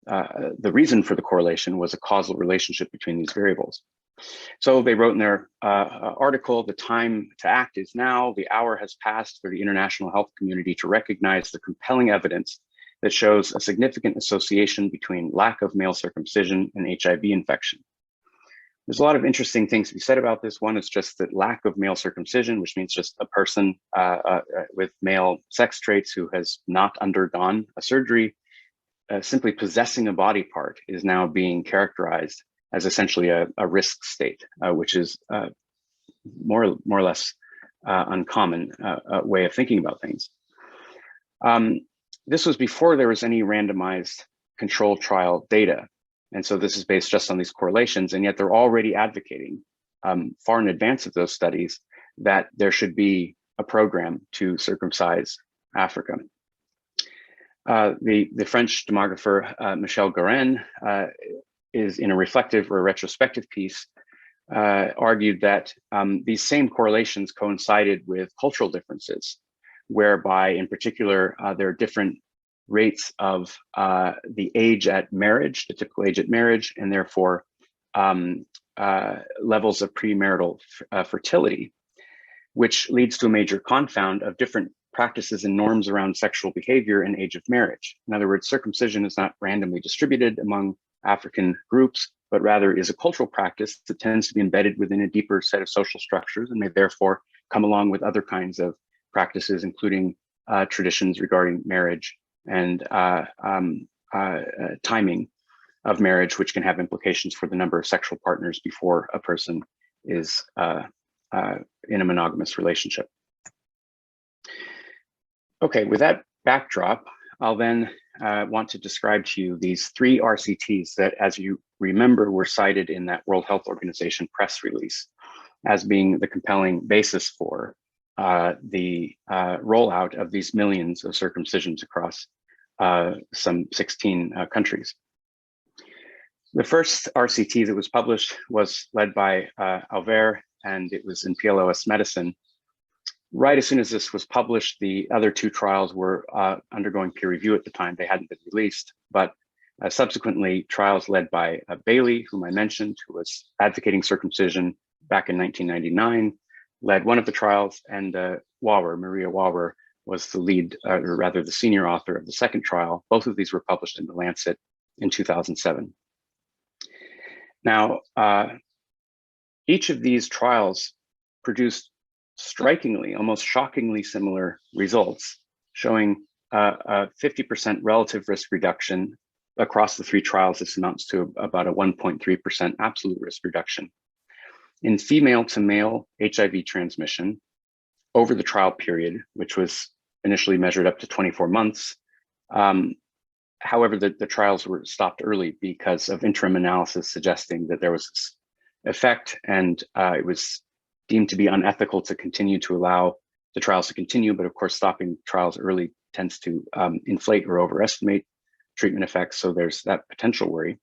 Speaker 2: the reason for the correlation was a causal relationship between these variables. So they wrote in their article, the time to act is now. The hour has passed for the international health community to recognize the compelling evidence that shows a significant association between lack of male circumcision and HIV infection. There's a lot of interesting things to be said about this. One is just that lack of male circumcision, which means just a person with male sex traits who has not undergone a surgery, simply possessing a body part is now being characterized as essentially a risk state, which is more or less uncommon way of thinking about things. this was before there was any randomized control trial data. And so this is based just on these correlations, and yet they're already advocating far in advance of those studies that there should be a program to circumcise Africa. The French demographer Michel Guérin is in a reflective or a retrospective piece argued that these same correlations coincided with cultural differences, whereby in particular there are different rates of the age at marriage, the typical age at marriage, and therefore levels of premarital fertility, which leads to a major confound of different practices and norms around sexual behavior and age of marriage. In other words, circumcision is not randomly distributed among African groups, but rather is a cultural practice that tends to be embedded within a deeper set of social structures and may therefore come along with other kinds of practices, including traditions regarding marriage and timing of marriage, which can have implications for the number of sexual partners before a person is in a monogamous relationship. Okay, with that backdrop, I'll then want to describe to you these 3 RCTs that, as you remember, were cited in that World Health Organization press release as being the compelling basis for the rollout of these millions of circumcisions across some 16 countries. The first RCT that was published was led by Halpern, and it was in PLOS Medicine. Right as soon as this was published, the other 2 trials were undergoing peer review at the time. They hadn't been released, but subsequently trials led by Bailey, whom I mentioned, who was advocating circumcision back in 1999, led one of the trials, and Maria Wauer was the lead, or rather the senior author of the second trial. Both of these were published in The Lancet in 2007. Now, each of these trials produced strikingly, almost shockingly similar results, showing a 50% relative risk reduction across the 3 trials. This amounts to about a 1.3% absolute risk reduction in female to male HIV transmission over the trial period, which was initially measured up to 24 months. However, the trials were stopped early because of interim analysis suggesting that there was this effect, and it was deemed to be unethical to continue to allow the trials to continue. But of course, stopping trials early tends to inflate or overestimate treatment effects. So there's that potential worry.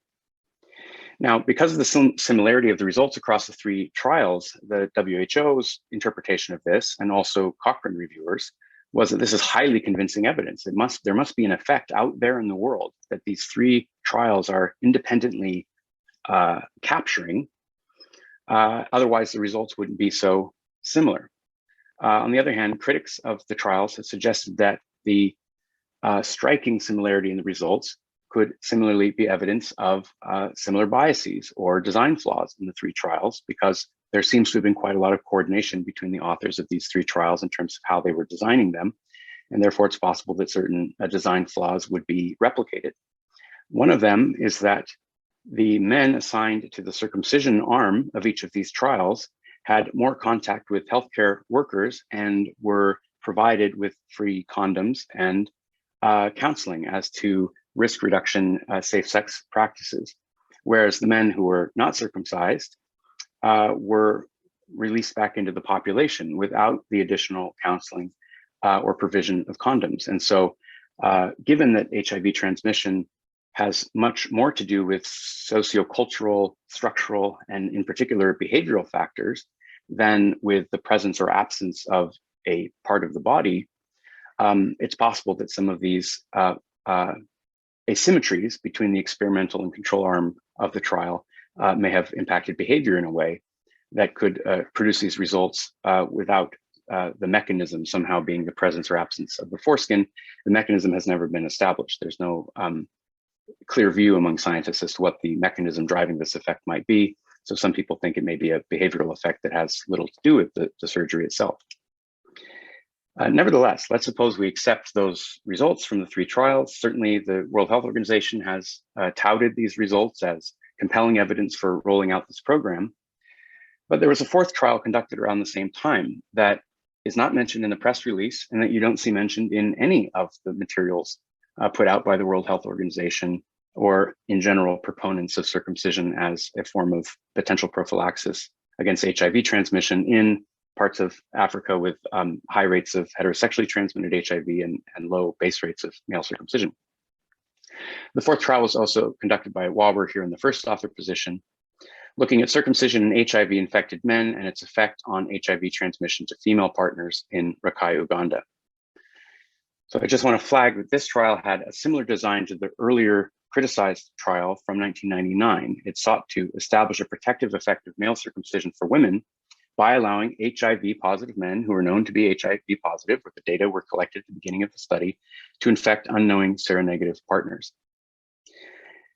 Speaker 2: Now, because of the similarity of the results across the 3 trials, the WHO's interpretation of this, and also Cochrane reviewers, was that this is highly convincing evidence. There must be an effect out there in the world that these 3 trials are independently capturing. Otherwise, the results wouldn't be so similar. On the other hand, critics of the trials have suggested that the striking similarity in the results could similarly be evidence of similar biases or design flaws in the 3 trials, because there seems to have been quite a lot of coordination between the authors of these 3 trials in terms of how they were designing them. And therefore, it's possible that certain design flaws would be replicated. One of them is that the men assigned to the circumcision arm of each of these trials had more contact with healthcare workers and were provided with free condoms and counseling as to risk reduction safe sex practices, whereas the men who were not circumcised were released back into the population without the additional counseling or provision of condoms. And so given that HIV transmission has much more to do with sociocultural, structural, and in particular behavioral factors than with the presence or absence of a part of the body, it's possible that some of these asymmetries between the experimental and control arm of the trial may have impacted behavior in a way that could produce these results without the mechanism somehow being the presence or absence of the foreskin. The mechanism has never been established. There's no clear view among scientists as to what the mechanism driving this effect might be. So some people think it may be a behavioral effect that has little to do with the surgery itself. Nevertheless, let's suppose we accept those results from the 3 trials. Certainly, the World Health Organization has touted these results as compelling evidence for rolling out this program. But there was a 4th trial conducted around the same time that is not mentioned in the press release and that you don't see mentioned in any of the materials put out by the World Health Organization, or in general, proponents of circumcision as a form of potential prophylaxis against HIV transmission in parts of Africa with high rates of heterosexually transmitted HIV and low base rates of male circumcision. The fourth trial was also conducted while we're here in the first author position, looking at circumcision in HIV-infected men and its effect on HIV transmission to female partners in Rakai, Uganda. So I just want to flag that this trial had a similar design to the earlier criticized trial from 1999. It sought to establish a protective effect of male circumcision for women by allowing HIV-positive men who were known to be HIV positive, where the data were collected at the beginning of the study, to infect unknowing seronegative partners.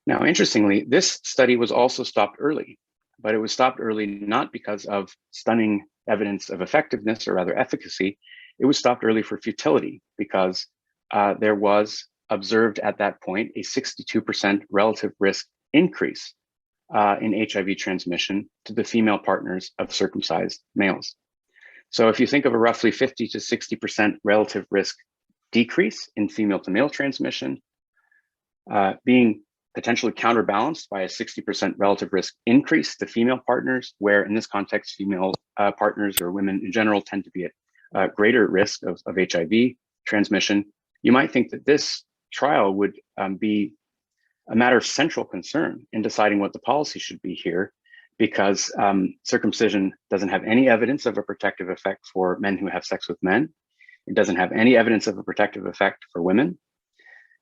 Speaker 2: Now, interestingly, this study was also stopped early, but it was stopped early not because of stunning evidence of effectiveness, or rather efficacy. It was stopped early for futility, because there was observed at that point a 62% relative risk increase in HIV transmission to the female partners of circumcised males. So if you think of a roughly 50 to 60% relative risk decrease in female to male transmission, being potentially counterbalanced by a 60% relative risk increase to female partners, where in this context, female partners or women in general tend to be at greater risk of HIV transmission, you might think that this trial would be a matter of central concern in deciding what the policy should be here, because circumcision doesn't have any evidence of a protective effect for men who have sex with men. It doesn't have any evidence of a protective effect for women.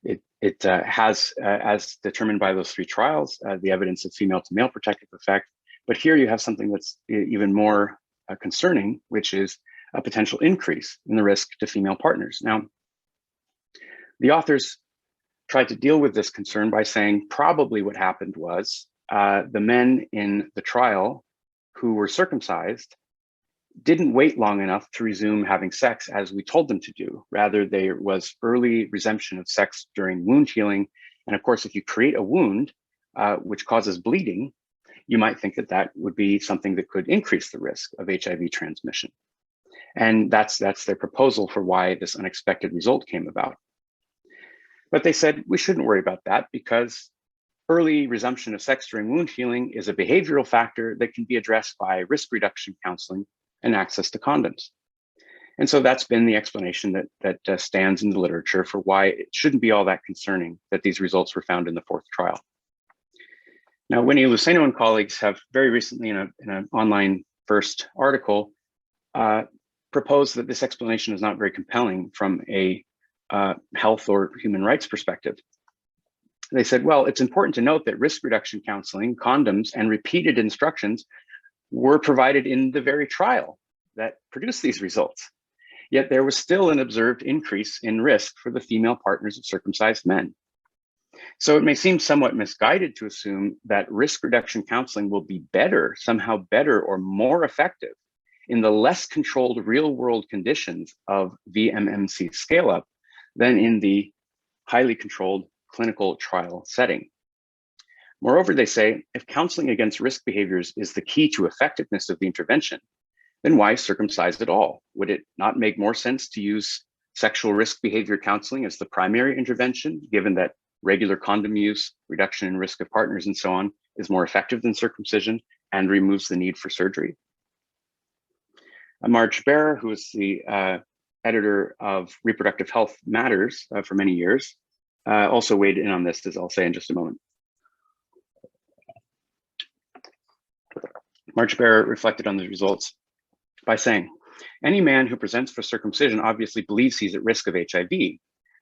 Speaker 2: It has, as determined by those three trials, the evidence of female to male protective effect. But here you have something that's even more concerning, which is a potential increase in the risk to female partners. Now, the authors tried to deal with this concern by saying probably what happened was the men in the trial who were circumcised didn't wait long enough to resume having sex as we told them to do. Rather, there was early resumption of sex during wound healing. And of course, if you create a wound which causes bleeding, you might think that that would be something that could increase the risk of HIV transmission. And that's their proposal for why this unexpected result came about. But they said we shouldn't worry about that, because early resumption of sex during wound healing is a behavioral factor that can be addressed by risk reduction counseling and access to condoms. And so that's been the explanation that stands in the literature for why it shouldn't be all that concerning that these results were found in the fourth trial. Now, Winnie Luceno and colleagues have very recently in an online first article proposed that this explanation is not very compelling from a health or human rights perspective. They said, well, it's important to note that risk reduction counseling, condoms, and repeated instructions were provided in the very trial that produced these results. Yet there was still an observed increase in risk for the female partners of circumcised men. So it may seem somewhat misguided to assume that risk reduction counseling will be better, somehow better or more effective in the less controlled real world conditions of VMMC scale up than in the highly controlled clinical trial setting. Moreover, they say, if counseling against risk behaviors is the key to effectiveness of the intervention, then why circumcise at all? Would it not make more sense to use sexual risk behavior counseling as the primary intervention, given that regular condom use, reduction in risk of partners, and so on, is more effective than circumcision and removes the need for surgery? Marchbearer, who is the editor of Reproductive Health Matters for many years, also weighed in on this, as I'll say in just a moment. Marchbearer reflected on the results by saying, any man who presents for circumcision obviously believes he's at risk of HIV.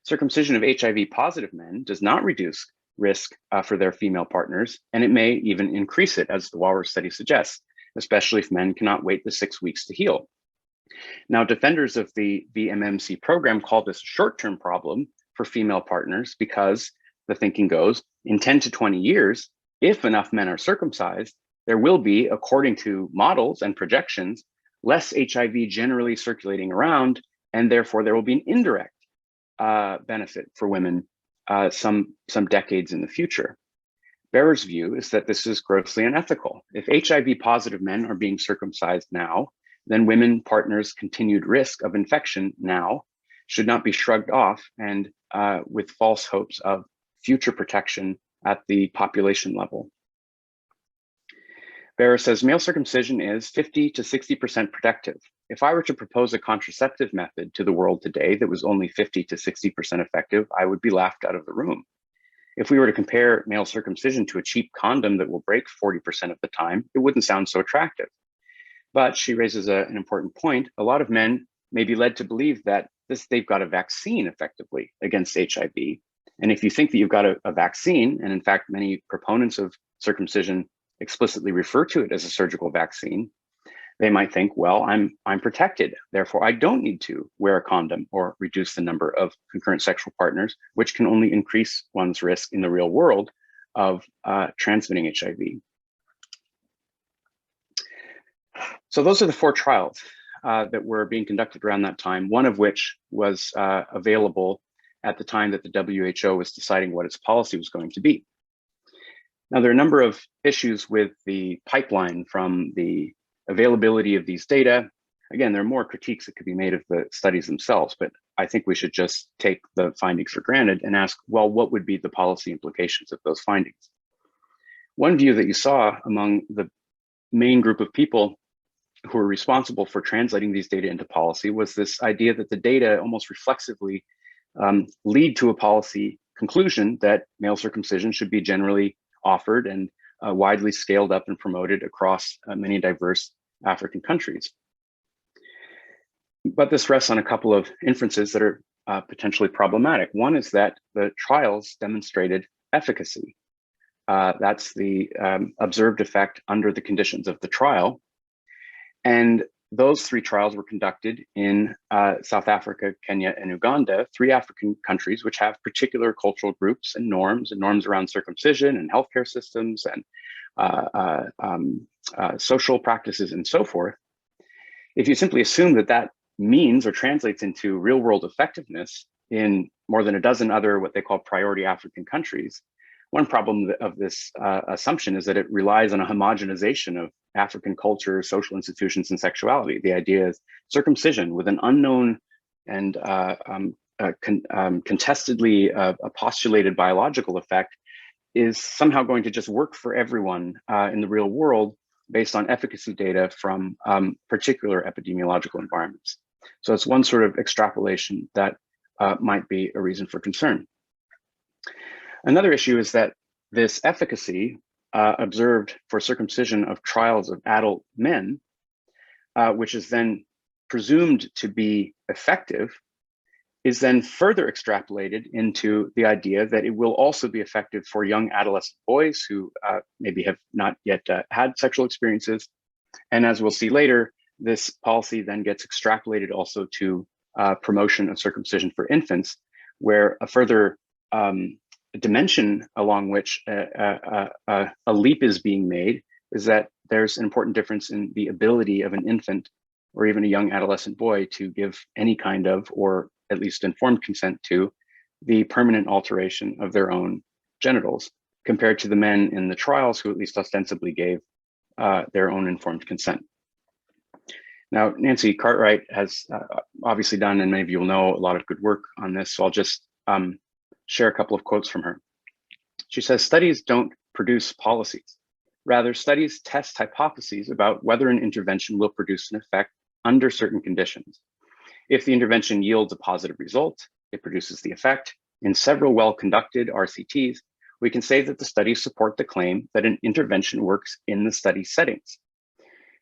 Speaker 2: Circumcision of HIV positive men does not reduce risk for their female partners, and it may even increase it, as the Walrus study suggests, especially if men cannot wait the 6 weeks to heal. Now, defenders of the VMMC program call this a short-term problem for female partners because, the thinking goes, in 10 to 20 years, if enough men are circumcised, there will be, according to models and projections, less HIV generally circulating around, and therefore there will be an indirect benefit for women some decades in the future. Bearer's view is that this is grossly unethical. If HIV positive men are being circumcised now, then women partners' continued risk of infection now should not be shrugged off and with false hopes of future protection at the population level. Bearer says, male circumcision is 50 to 60% protective. If I were to propose a contraceptive method to the world today that was only 50 to 60% effective, I would be laughed out of the room. If we were to compare male circumcision to a cheap condom that will break 40% of the time, it wouldn't sound so attractive. But she raises an important point. A lot of men may be led to believe that they've got a vaccine effectively against HIV. And if you think that you've got a vaccine, and in fact, many proponents of circumcision explicitly refer to it as a surgical vaccine, they might think, well, I'm protected, therefore I don't need to wear a condom or reduce the number of concurrent sexual partners, which can only increase one's risk in the real world of transmitting HIV. So those are the 4 trials that were being conducted around that time, one of which was available at the time that the WHO was deciding what its policy was going to be. Now, there are a number of issues with the pipeline from the availability of these data. Again, there are more critiques that could be made of the studies themselves, but I think we should just take the findings for granted and ask, well, what would be the policy implications of those findings? One view that you saw among the main group of people who were responsible for translating these data into policy was this idea that the data almost reflexively lead to a policy conclusion that male circumcision should be generally offered and widely scaled up and promoted across many diverse African countries. But this rests on a couple of inferences that are potentially problematic. One is that the trials demonstrated efficacy. That's the observed effect under the conditions of the trial. And those 3 trials were conducted in South Africa, Kenya, and Uganda, 3 African countries which have particular cultural groups and norms around circumcision and healthcare systems and social practices and so forth. If you simply assume that that means or translates into real world effectiveness in more than a dozen other what they call priority African countries, one problem of this assumption is that it relies on a homogenization of African culture, social institutions, and sexuality. The idea is circumcision with an unknown and contestedly postulated biological effect is somehow going to just work for everyone in the real world based on efficacy data from particular epidemiological environments. So it's one sort of extrapolation that might be a reason for concern. Another issue is that this efficacy observed for circumcision of trials of adult men, which is then presumed to be effective, is then further extrapolated into the idea that it will also be effective for young adolescent boys who maybe have not yet had sexual experiences. And as we'll see later, this policy then gets extrapolated also to promotion of circumcision for infants, where a further dimension along which a leap is being made is that there's an important difference in the ability of an infant or even a young adolescent boy to give any kind of, or at least informed consent to, the permanent alteration of their own genitals, compared to the men in the trials who at least ostensibly gave their own informed consent. Now, Nancy Cartwright has obviously done, and many of you will know, a lot of good work on this, so I'll just share a couple of quotes from her. She says, studies don't produce policies. Rather, studies test hypotheses about whether an intervention will produce an effect under certain conditions. If the intervention yields a positive result, it produces the effect. In several well-conducted RCTs, we can say that the studies support the claim that an intervention works in the study settings.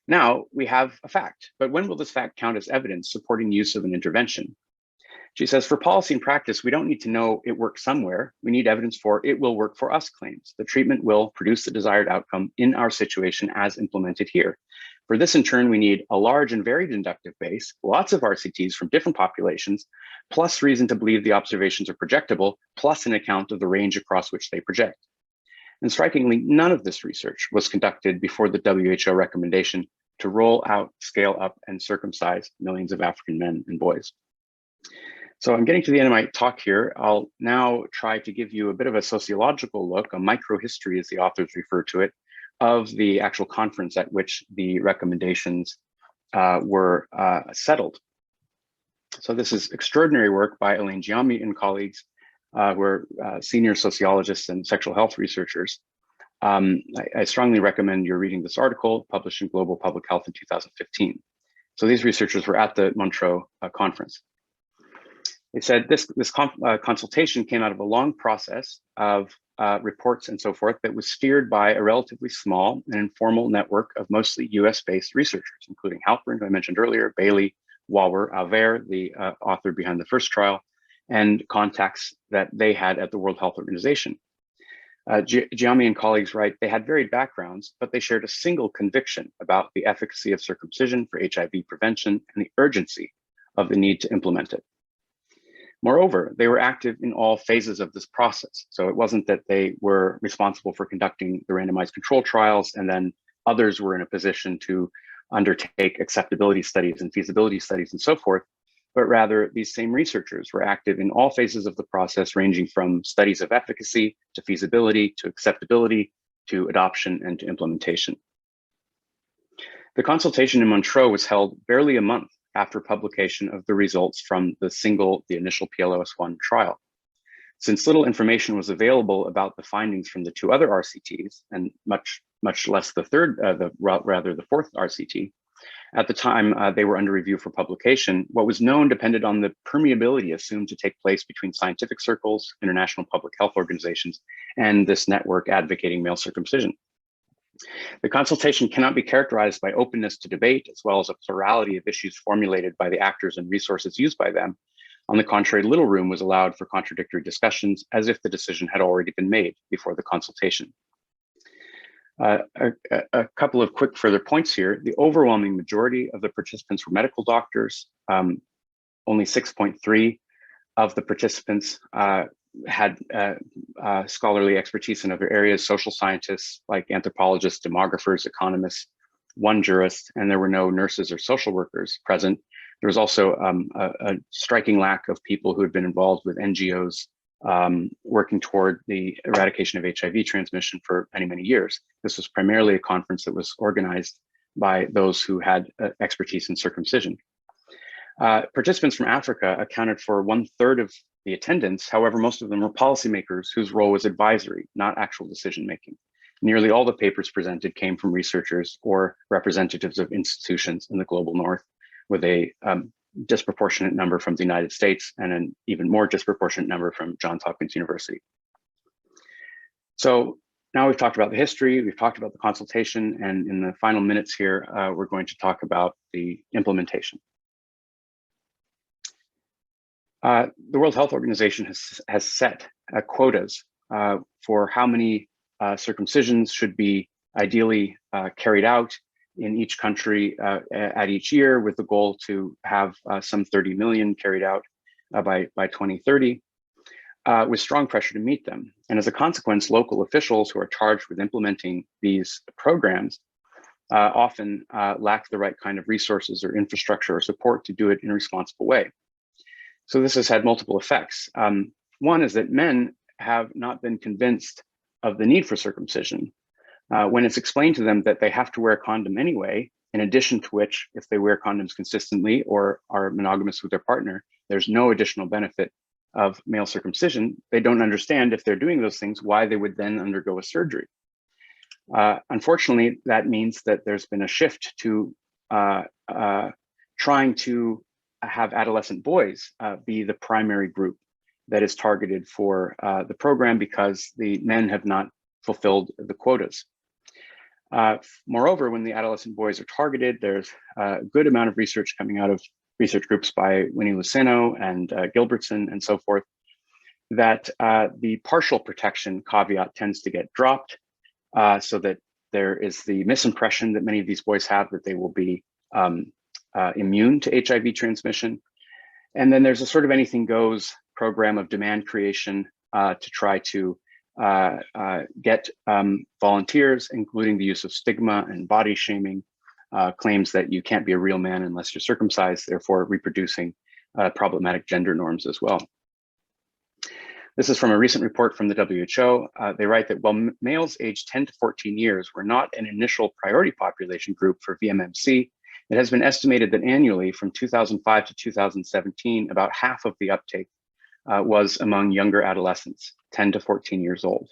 Speaker 2: Now we have a fact, but when will this fact count as evidence supporting use of an intervention? She says, for policy and practice, we don't need to know it works somewhere. We need evidence for it will work for us claims. The treatment will produce the desired outcome in our situation as implemented here. For this, in turn, we need a large and varied inductive base, lots of RCTs from different populations, plus reason to believe the observations are projectable, plus an account of the range across which they project. And strikingly, none of this research was conducted before the WHO recommendation to roll out, scale up, and circumcise millions of African men and boys. So I'm getting to the end of my talk here. I'll now try to give you a bit of a sociological look, a microhistory as the authors refer to it, of the actual conference at which the recommendations were settled. So this is extraordinary work by Elaine Giammi and colleagues who are senior sociologists and sexual health researchers. I strongly recommend you're reading this article published in Global Public Health in 2015. So these researchers were at the Montreux conference. They said this consultation came out of a long process of reports and so forth that was steered by a relatively small and informal network of mostly US-based researchers, including Halpern, who I mentioned earlier, Bailey, Walwer, Aver, the author behind the first trial, and contacts that they had at the World Health Organization. Giammi and colleagues write, they had varied backgrounds, but they shared a single conviction about the efficacy of circumcision for HIV prevention and the urgency of the need to implement it. Moreover, they were active in all phases of this process. So it wasn't that they were responsible for conducting the randomized control trials and then others were in a position to undertake acceptability studies and feasibility studies and so forth, but rather these same researchers were active in all phases of the process, ranging from studies of efficacy to feasibility to acceptability to adoption and to implementation. The consultation in Montreux was held barely a month after publication of the results from the initial PLOS1 trial. Since little information was available about the findings from the two other RCTs, and much less the fourth RCT, at the time they were under review for publication, what was known depended on the permeability assumed to take place between scientific circles, international public health organizations, and this network advocating male circumcision. The consultation cannot be characterized by openness to debate, as well as a plurality of issues formulated by the actors and resources used by them. On the contrary, little room was allowed for contradictory discussions, as if the decision had already been made before the consultation. A couple of quick further points here. The overwhelming majority of the participants were medical doctors. Only 6.3 of the participants had scholarly expertise in other areas, social scientists like anthropologists, demographers, economists, one jurist, and there were no nurses or social workers present. There was also a striking lack of people who had been involved with NGOs working toward the eradication of HIV transmission for many, many years. This was primarily a conference that was organized by those who had expertise in circumcision. Participants from Africa accounted for 1/3 of the attendance. However, most of them were policymakers whose role was advisory, not actual decision-making. Nearly all the papers presented came from researchers or representatives of institutions in the global north, with a disproportionate number from the United States and an even more disproportionate number from Johns Hopkins University. So now we've talked about the history, we've talked about the consultation, and in the final minutes here, we're going to talk about the implementation. The World Health Organization has set quotas for how many circumcisions should be ideally carried out in each country at each year, with the goal to have some 30 million carried out by 2030, with strong pressure to meet them. And as a consequence, local officials who are charged with implementing these programs often lack the right kind of resources or infrastructure or support to do it in a responsible way. So this has had multiple effects. One is that men have not been convinced of the need for circumcision. When it's explained to them that they have to wear a condom anyway, in addition to which, if they wear condoms consistently or are monogamous with their partner, there's no additional benefit of male circumcision. They don't understand, if they're doing those things, why they would then undergo a surgery. Unfortunately, that means that there's been a shift to trying to have adolescent boys be the primary group that is targeted for the program, because the men have not fulfilled the quotas. Moreover, when the adolescent boys are targeted, there's a good amount of research coming out of research groups by Winnie Luceno and Gilbertson and so forth, that the partial protection caveat tends to get dropped, so that there is the misimpression that many of these boys have that they will be immune to HIV transmission. And then there's a sort of anything goes program of demand creation to try to get volunteers, including the use of stigma and body shaming, claims that you can't be a real man unless you're circumcised, therefore reproducing problematic gender norms as well. This is from a recent report from the WHO. They write that while males aged 10 to 14 years were not an initial priority population group for VMMC, It has been estimated that annually from 2005 to 2017, about half of the uptake was among younger adolescents, 10 to 14 years old.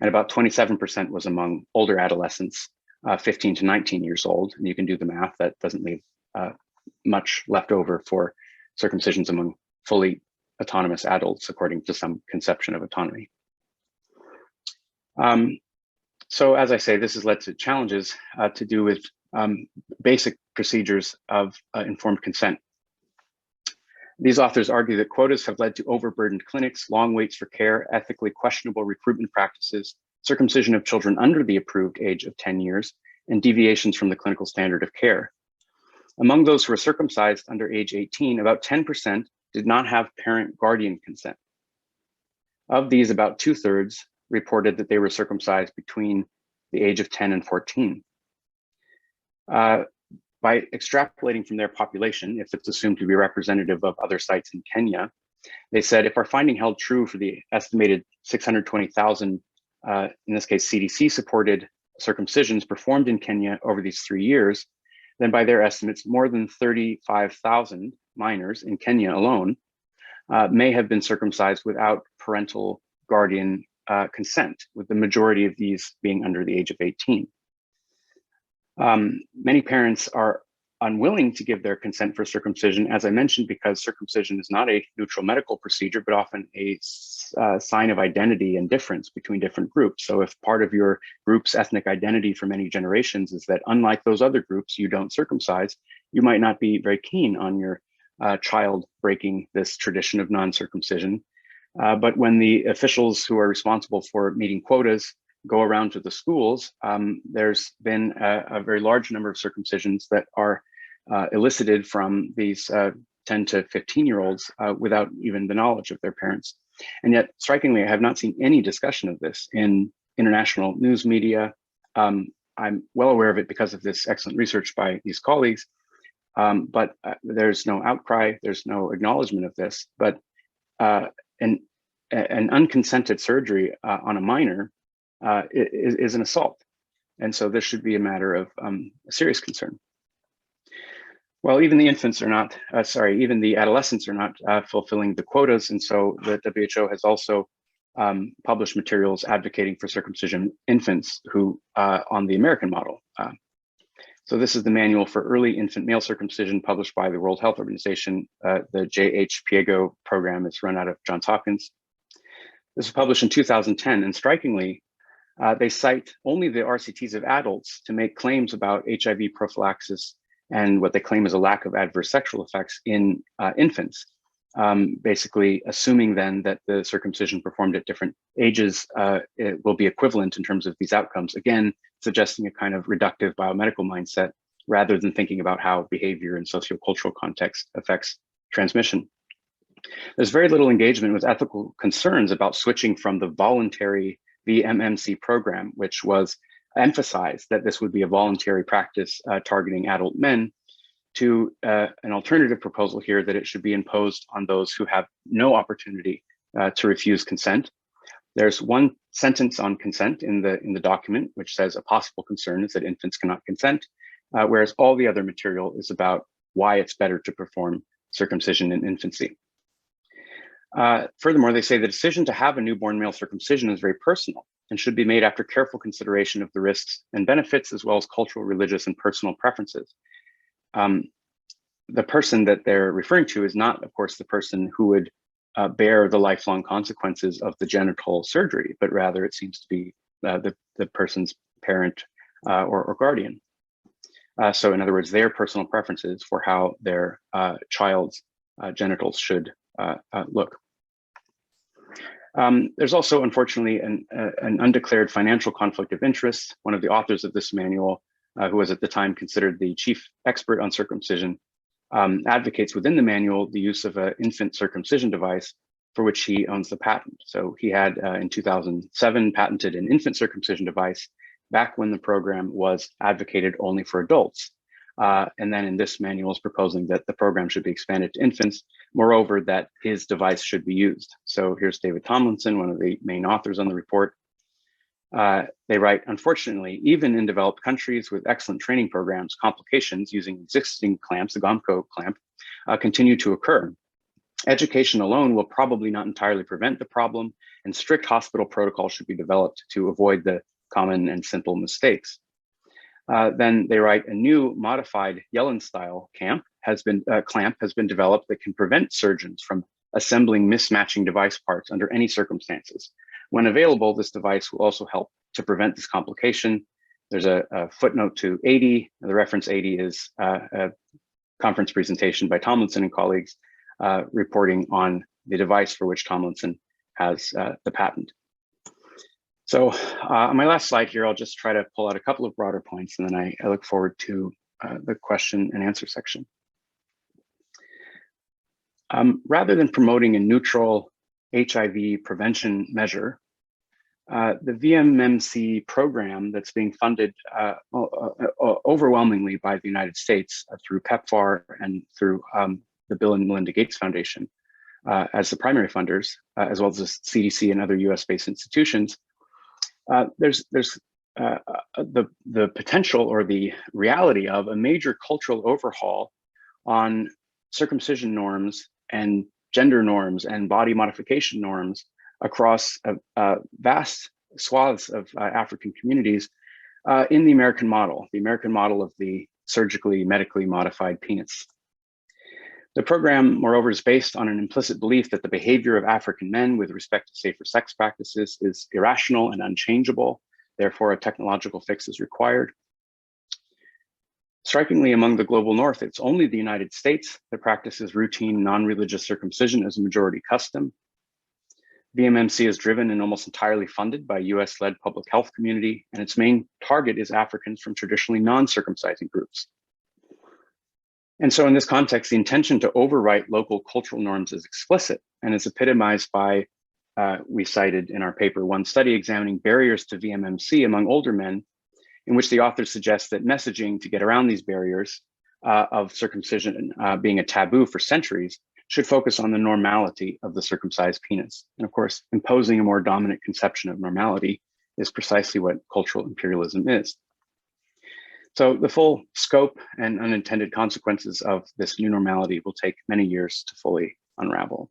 Speaker 2: And about 27% was among older adolescents, 15 to 19 years old. And you can do the math, that doesn't leave much left over for circumcisions among fully autonomous adults, according to some conception of autonomy. So as I say, this has led to challenges to do with basic procedures of informed consent. These authors argue that quotas have led to overburdened clinics, long waits for care, ethically questionable recruitment practices, circumcision of children under the approved age of 10 years, and deviations from the clinical standard of care. Among those who were circumcised under age 18, about 10% did not have parent guardian consent. Of these, about 2/3 reported that they were circumcised between the age of 10 and 14. By extrapolating from their population, if it's assumed to be representative of other sites in Kenya, they said, if our finding held true for the estimated 620,000, in this case, CDC-supported circumcisions performed in Kenya over these 3 years, then by their estimates, more than 35,000 minors in Kenya alone may have been circumcised without parental guardian consent, with the majority of these being under the age of 18. Many parents are unwilling to give their consent for circumcision, as I mentioned, because circumcision is not a neutral medical procedure, but often a sign of identity and difference between different groups. So if part of your group's ethnic identity for many generations is that unlike those other groups, you don't circumcise, you might not be very keen on your child breaking this tradition of non-circumcision. But when the officials who are responsible for meeting quotas go around to the schools, there's been a very large number of circumcisions that are elicited from these 10 to 15-year-olds without even the knowledge of their parents. And yet, strikingly, I have not seen any discussion of this in international news media. I'm well aware of it because of this excellent research by these colleagues, but there's no outcry, there's no acknowledgement of this. But an unconsented surgery on a minor is an assault. And so this should be a matter of a serious concern. Well, even the infants are not, even the adolescents are not fulfilling the quotas. And so the WHO has also published materials advocating for circumcision infants who on the American model. So this is the manual for early infant male circumcision published by the World Health Organization. The J.H. Piego program is run out of Johns Hopkins. This was published in 2010, and strikingly, they cite only the RCTs of adults to make claims about HIV prophylaxis and what they claim is a lack of adverse sexual effects in infants, basically assuming then that the circumcision performed at different ages it will be equivalent in terms of these outcomes, again, suggesting a kind of reductive biomedical mindset rather than thinking about how behavior and sociocultural context affects transmission. There's very little engagement with ethical concerns about switching from the voluntary VMMC program, which was emphasized that this would be a voluntary practice targeting adult men, to an alternative proposal here that it should be imposed on those who have no opportunity to refuse consent. There's one sentence on consent in the document, which says a possible concern is that infants cannot consent, whereas all the other material is about why it's better to perform circumcision in infancy. Furthermore, they say the decision to have a newborn male circumcision is very personal and should be made after careful consideration of the risks and benefits, as well as cultural, religious, and personal preferences. The person that they're referring to is not, of course, the person who would bear the lifelong consequences of the genital surgery, but rather it seems to be the person's parent or guardian. So in other words, their personal preferences for how their child's genitals should look. There's also, unfortunately, an undeclared financial conflict of interest. One of the authors of this manual, who was at the time considered the chief expert on circumcision, advocates within the manual the use of an infant circumcision device for which he owns the patent. So he had, in 2007, patented an infant circumcision device back when the program was advocated only for adults. And then in this manual is proposing that the program should be expanded to infants. Moreover, that his device should be used. So here's David Tomlinson, one of the main authors on the report. They write, unfortunately, even in developed countries with excellent training programs, complications using existing clamps, the Gomco clamp, continue to occur. Education alone will probably not entirely prevent the problem, and strict hospital protocols should be developed to avoid the common and simple mistakes. Then they write, a new modified Yellen-style clamp has been developed that can prevent surgeons from assembling mismatching device parts under any circumstances. When available, this device will also help to prevent this complication. There's a footnote to 80. The reference 80 is a conference presentation by Tomlinson and colleagues reporting on the device for which Tomlinson has the patent. So on my last slide here, I'll just try to pull out a couple of broader points, and then I look forward to the question and answer section. Rather than promoting a neutral HIV prevention measure, the VMMC program that's being funded overwhelmingly by the United States through PEPFAR and through the Bill and Melinda Gates Foundation as the primary funders, as well as the CDC and other US-based institutions, there's the potential or the reality of a major cultural overhaul on circumcision norms and gender norms and body modification norms across vast swaths of African communities in the American model of the surgically, medically modified penis. The program, moreover, is based on an implicit belief that the behavior of African men with respect to safer sex practices is irrational and unchangeable. Therefore, a technological fix is required. Strikingly, among the global north, it's only the United States that practices routine non-religious circumcision as a majority custom. VMMC is driven and almost entirely funded by US-led public health community, and its main target is Africans from traditionally non-circumcising groups. And so in this context, the intention to overwrite local cultural norms is explicit and is epitomized by, we cited in our paper, one study examining barriers to VMMC among older men, in which the authors suggest that messaging to get around these barriers of circumcision being a taboo for centuries should focus on the normality of the circumcised penis. And of course, imposing a more dominant conception of normality is precisely what cultural imperialism is. So the full scope and unintended consequences of this new normality will take many years to fully unravel.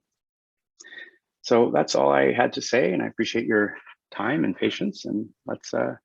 Speaker 2: So that's all I had to say, and I appreciate your time and patience, and let's chat.